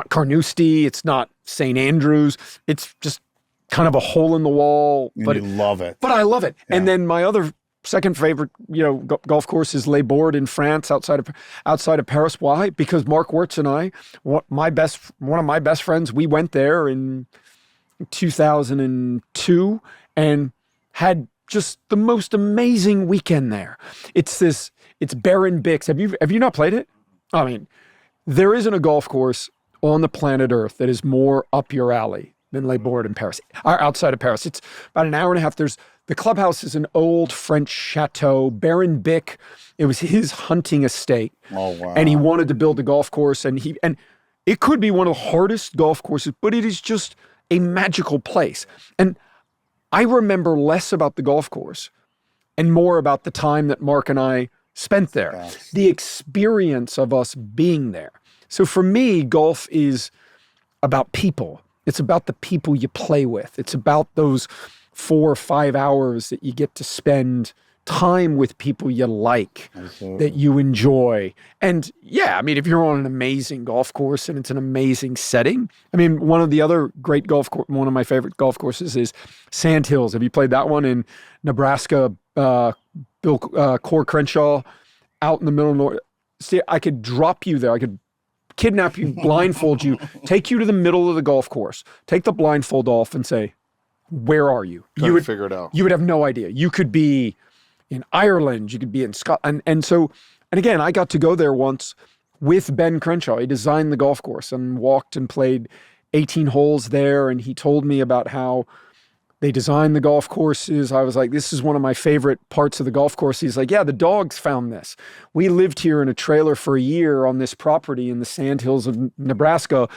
Carnoustie. It's not St. Andrews. It's just kind of a hole in the wall. But you love it. But I love it. Yeah. And then my other second favorite, golf course is Les Bordes in France, outside of Paris. Why? Because Mark Wirtz and I, one of my best friends, we went there in 2002 and had just the most amazing weekend there. It's Baron Bix. Have you not played it? I mean, there isn't a golf course on the planet Earth that is more up your alley than Les Bordes in Paris, or outside of Paris. It's about an hour and a half. The clubhouse is an old French chateau. Baron Bic, it was his hunting estate. Oh, wow. And he wanted to build a golf course, and it could be one of the hardest golf courses, but it is just a magical place. And I remember less about the golf course and more about the time that Mark and I spent there, Yes. the experience of us being there. So for me, golf is about people. It's about the people you play with. It's about those 4 or 5 hours that you get to spend time with people you like, Absolutely. that you enjoy. And yeah, I mean, if you're on an amazing golf course and it's an amazing setting, I mean, one of my favorite golf courses is Sand Hills. Have you played that one in Nebraska? Core Crenshaw out in the middle of nowhere. See, I could drop you there. I could kidnap you, blindfold you, take you to the middle of the golf course, take the blindfold off and say, where are you? You would figure it out. You would have no idea. You could be in Ireland, you could be in Scotland. And again, I got to go there once with Ben Crenshaw. He designed the golf course and walked and played 18 holes there. And he told me about how they designed the golf courses. I was like, this is one of my favorite parts of the golf course. He's like, yeah, the dogs found this. We lived here in a trailer for a year on this property in the Sandhills of Nebraska.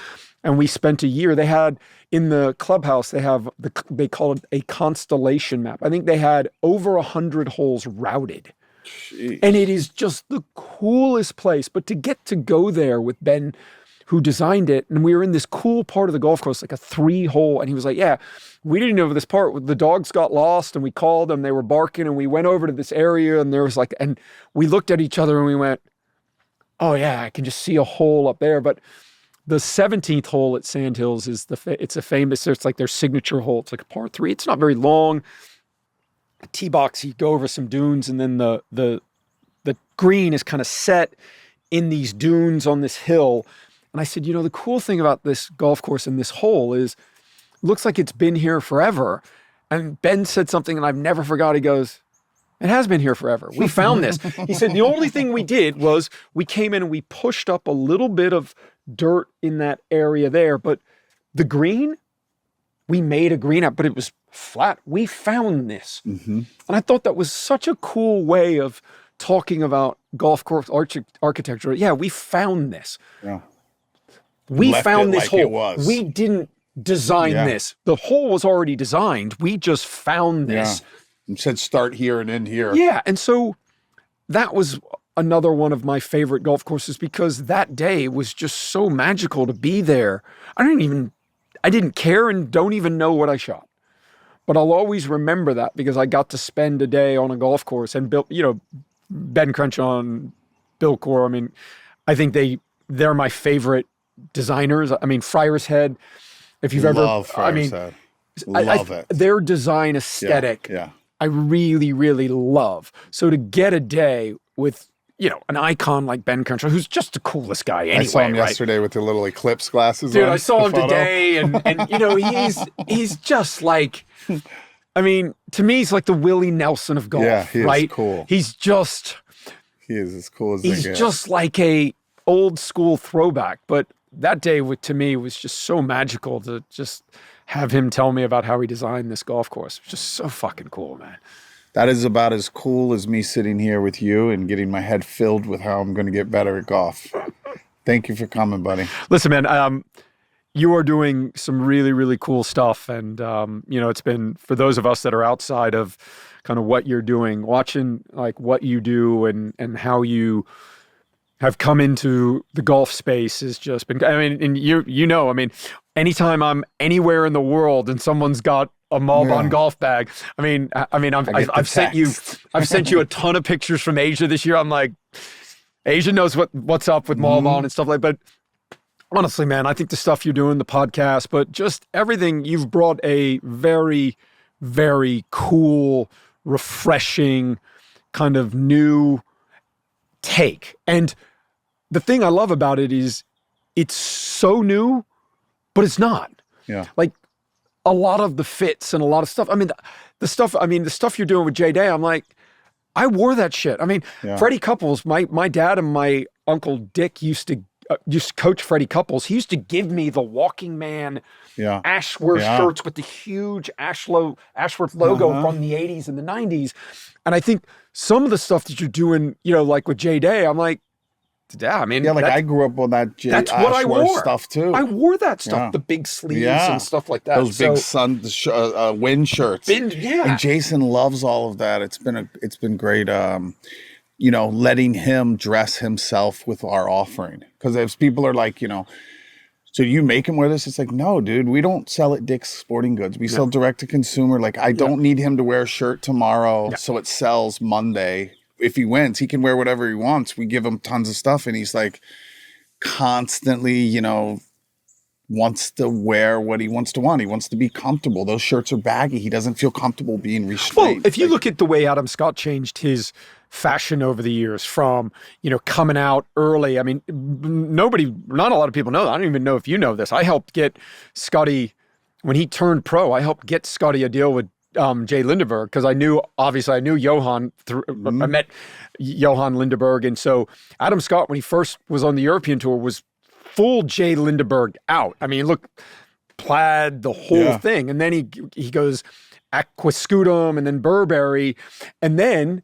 And we spent a year. They had in the clubhouse, they call it a constellation map. I think they had over 100 holes routed. Jeez. And it is just the coolest place. But to get to go there with Ben, who designed it, and we were in this cool part of the golf course, like a 3-hole, and he was like, yeah, we didn't know this part. The dogs got lost, and we called them, they were barking, and we went over to this area, and there was like, and we looked at each other, and we went, oh yeah, I can just see a hole up there. But the 17th hole at Sandhills is it's like their signature hole. It's like a par 3. It's not very long. A tee box, you go over some dunes, and then the green is kind of set in these dunes on this hill. And I said, the cool thing about this golf course and this hole is it looks like it's been here forever. And Ben said something, and I've never forgot. He goes, it has been here forever. We found this. He said, the only thing we did was we came in and we pushed up a little bit of dirt in that area there. But the green, we made a green up, but it was flat. We found this. Mm-hmm. And I thought that was such a cool way of talking about golf course architecture. Yeah, we found this. Yeah. We Left found it this like hole. it was. We didn't design this. The hole was already designed. We just found this. Yeah. You said start here and end here. Yeah. And so that was another one of my favorite golf courses because that day was just so magical to be there. I didn't care and don't even know what I shot. But I'll always remember that because I got to spend a day on a golf course and Ben Crenshaw and Bill Core. I mean, I think they're my favorite designers. I mean, Friar's Head, if you've Love Friar's Head. Love it. Their design aesthetic, Yeah. I really, really love. So to get a day with an icon like Ben Crenshaw, who's just the coolest guy anyway. I saw him right? yesterday with the little eclipse glasses Dude, on. I saw him the photo. today, and he's just like, I mean, to me, he's like the Willie Nelson of golf, Yeah, he is right? cool. He is as cool as they he's get. just like a old school throwback. But that day to me was just so magical to just have him tell me about how he designed this golf course. It was just so fucking cool, man. That is about as cool as me sitting here with you and getting my head filled with how I'm going to get better at golf. Thank you for coming, buddy. Listen, man, you are doing some really, really cool stuff. And, it's been, for those of us that are outside of kind of what you're doing, watching like what you do and how you have come into the golf space has just been, I mean, and anytime I'm anywhere in the world and someone's got a Malbon golf bag, I've sent you a ton of pictures from Asia this year. I'm like, Asia knows what's up with Malbon and stuff like that. But honestly, man, I think the stuff you're doing, the podcast, but just everything, you've brought a very, very cool, refreshing kind of new take. And the thing I love about it is it's so new, but it's not. Yeah. Like a lot of the fits and a lot of stuff. I mean, the stuff you're doing with J Day, I'm like, I wore that shit. I mean, Freddie Couples, my dad and my uncle Dick used to coach Freddie Couples. He used to give me the Walking Man Ashworth shirts with the huge Ashworth logo from the 80s and the 90s. And I think some of the stuff that you're doing, like with J Day, I'm like, yeah, I mean, I grew up on that that's what I wore. Stuff too. I wore that stuff, the big sleeves and stuff like that. Those big wind shirts. And Jason loves all of that. It's been great. Letting him dress himself with our offering, because if people are like, so you make him wear this? It's like, no, dude, we don't sell at Dick's Sporting Goods. We sell direct to consumer. Like, I don't need him to wear a shirt tomorrow so it sells Monday. If he wins, he can wear whatever he wants. We give him tons of stuff, and he's like constantly, wants to wear what he wants to want. He wants to be comfortable. Those shirts are baggy. He doesn't feel comfortable being restrained. Well, if you look at the way Adam Scott changed his fashion over the years from, coming out early. I mean, not a lot of people know that. I don't even know if you know this. I helped get Scotty, when he turned pro, I helped get Scotty a deal with Jay Lindeberg, because I knew Johan I met Johan Lindeberg. And so Adam Scott, when he first was on the European tour, was full Jay Lindeberg out. I mean, look, plaid, the whole thing. And then he goes Aquascutum and then Burberry. And then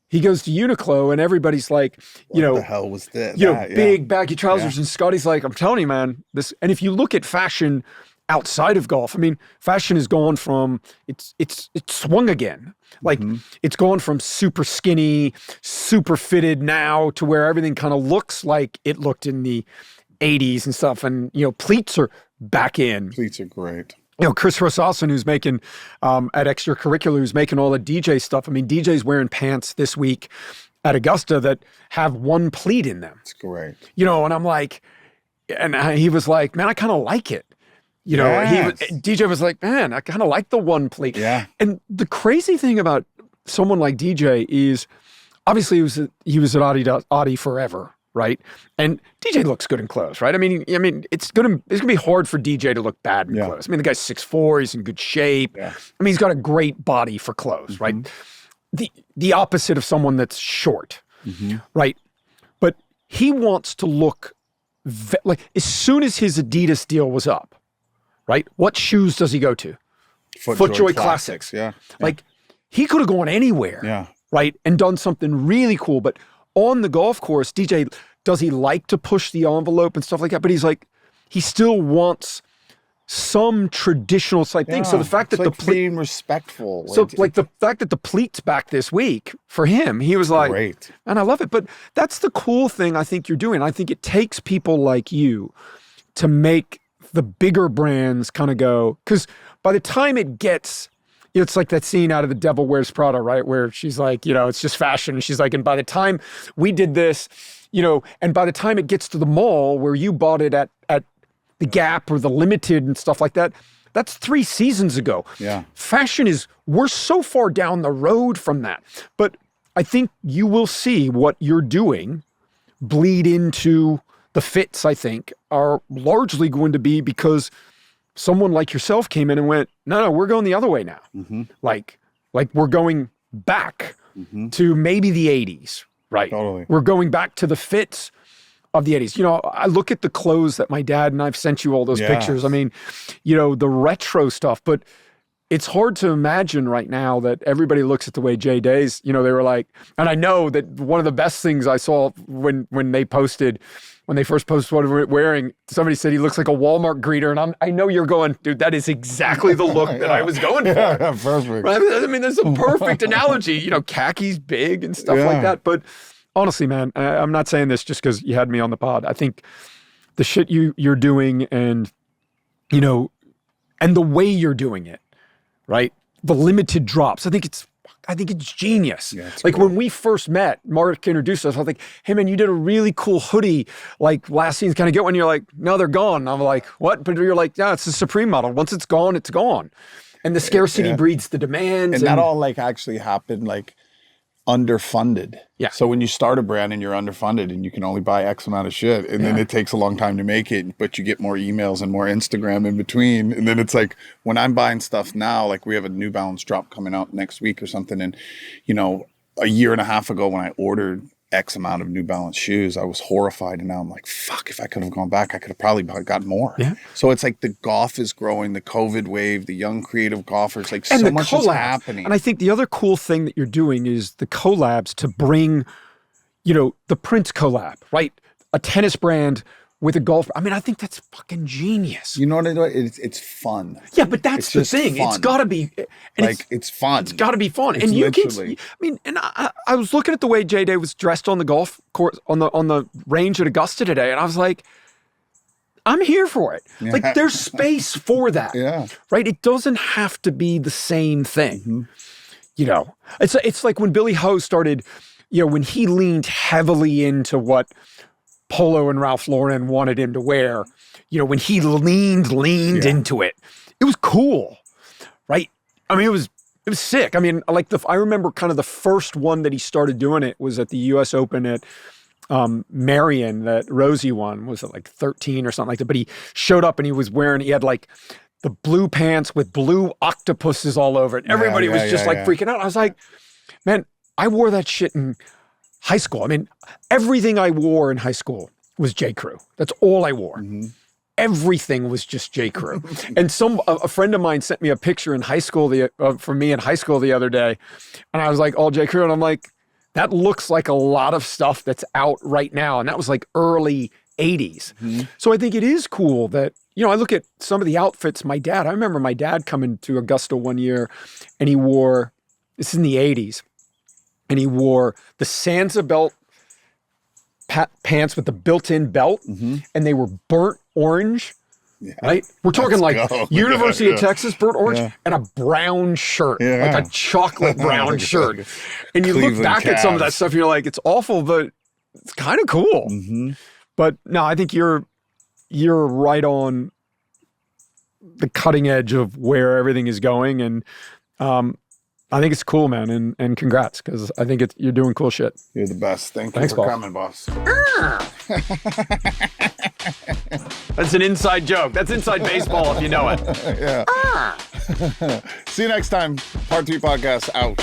he goes to Uniqlo, and everybody's like, what the hell was this? Big baggy trousers. And Scotty's like, I'm telling you, man, this. And if you look at fashion outside of golf, I mean, fashion has gone from, it's swung again. Like it's gone from super skinny, super fitted now to where everything kind of looks like it looked in the 80s and stuff. And, pleats are back in. Pleats are great. Chris Rosasson, who's making, at Extracurricular, who's making all the DJ stuff. I mean, DJ's wearing pants this week at Augusta that have one pleat in them. It's great. And I'm like, and he was like, man, I kind of like it. DJ was like, man, I kind of like the one pleat. Yeah. And the crazy thing about someone like DJ is, obviously he was at Audi forever, right? And DJ looks good in clothes, right? I mean, it's gonna be hard for DJ to look bad in clothes. I mean, the guy's 6'4", he's in good shape. Yeah. I mean, he's got a great body for clothes, right? The opposite of someone that's short, right? But he wants to look like, as soon as his Adidas deal was up, right? What shoes does he go to? FootJoy Classics. Yeah. Like, he could have gone anywhere, right? And done something really cool. But on the golf course, DJ, does he like to push the envelope and stuff like that? But he's like, he still wants some traditional type thing. So the fact that being respectful. So like the fact that the pleat's back this week for him, he was like, great. And I love it. But that's the cool thing I think you're doing. I think it takes people like you to make the bigger brands kind of go, because by the time it gets, it's like that scene out of The Devil Wears Prada, right? Where she's like, it's just fashion. And she's like, and by the time we did this, and by the time it gets to the mall where you bought it at the Gap or the Limited and stuff like that, that's 3 seasons ago. Yeah. Fashion we're so far down the road from that. But I think you will see what you're doing bleed into the fits, I think, are largely going to be because someone like yourself came in and went, no, we're going the other way now. Like we're going back to maybe the 80s, right? Totally. We're going back to the fits of the 80s. You know, I look at the clothes that my dad and I've sent you all those pictures. I mean, you know, the retro stuff, but it's hard to imagine right now that everybody looks at the way Jay Days, you know, they were like, and I know that one of the best things I saw when they first posted what we were wearing, somebody said he looks like a Walmart greeter. And I know you're going, dude, that is exactly the look that I was going for. Yeah, perfect. Right? I mean, there's a perfect analogy, you know, khakis big and stuff like that. But honestly, man, I'm not saying this just because you had me on the pod. I think the shit you're doing and, you know, and the way you're doing it, right? The limited drops. I think it's genius. Yeah, like cool. When we first met, Mark introduced us, I was like, hey man, you did a really cool hoodie. Like last season, can I get one? You're like, no, they're gone. And I'm like, what? But you're like, yeah, it's the Supreme model. Once it's gone, it's gone. And the scarcity breeds the demand. And that all like actually happened like underfunded. Yeah. So when you start a brand and you're underfunded and you can only buy X amount of shit and then it takes a long time to make it, but you get more emails and more Instagram in between. And then it's like when I'm buying stuff now, like we have a New Balance drop coming out next week or something. And, you know, a year and a half ago when I ordered X amount of New Balance shoes, I was horrified. And now I'm like, fuck, if I could have gone back, I could have probably got more. Yeah. So it's like the golf is growing, the COVID wave, the young creative golfers, like and so much is happening. And I think the other cool thing that you're doing is the collabs to bring, you know, the Prince collab, right? A tennis brand with a golf. I mean, I think that's fucking genius. You know what I do? It's fun. Yeah, but that's the thing. Fun. It's got to be. Like, it's fun. It's got to be fun. And you can, I mean, and I was looking at the way J-Day was dressed on the golf course, on the range at Augusta today, and I was like, I'm here for it. Yeah. Like, there's space for that. Yeah. Right? It doesn't have to be the same thing. You know, it's like when Billy Ho started, you know, when he leaned heavily into what Polo and Ralph Lauren wanted him to wear, you know, when he leaned into it, it was cool, right? I mean, it was sick. I mean, like I remember kind of the first one that he started doing it was at the U.S. Open at Marion, that Rosie won, was it like 13 or something like that? But he showed up and he had like the blue pants with blue octopuses all over it. Everybody was just like freaking out. I was like, man, I wore that shit in high school. I mean, everything I wore in high school was J. Crew. That's all I wore. Everything was just J. Crew. And a friend of mine sent me a picture in high school from me in high school the other day, and I was like, all J. Crew, and I'm like, that looks like a lot of stuff that's out right now, and that was like early 80s. So I think it is cool that, you know, I look at some of the outfits. I remember my dad coming to Augusta one year, and he wore, this is in the 80s, and he wore the Sansa belt pants with the built-in belt, and they were burnt orange, right? We're talking University of Texas burnt orange and a brown shirt, like a chocolate brown shirt. And you look back at some of that stuff, and you're like, it's awful, but it's kind of cool. But no, I think you're right on the cutting edge of where everything is going, and I think it's cool, man, and congrats, because I think you're doing cool shit. You're the best. Thanks for coming, boss. That's an inside joke. That's inside baseball if you know it. See you next time. Part 3 podcast out.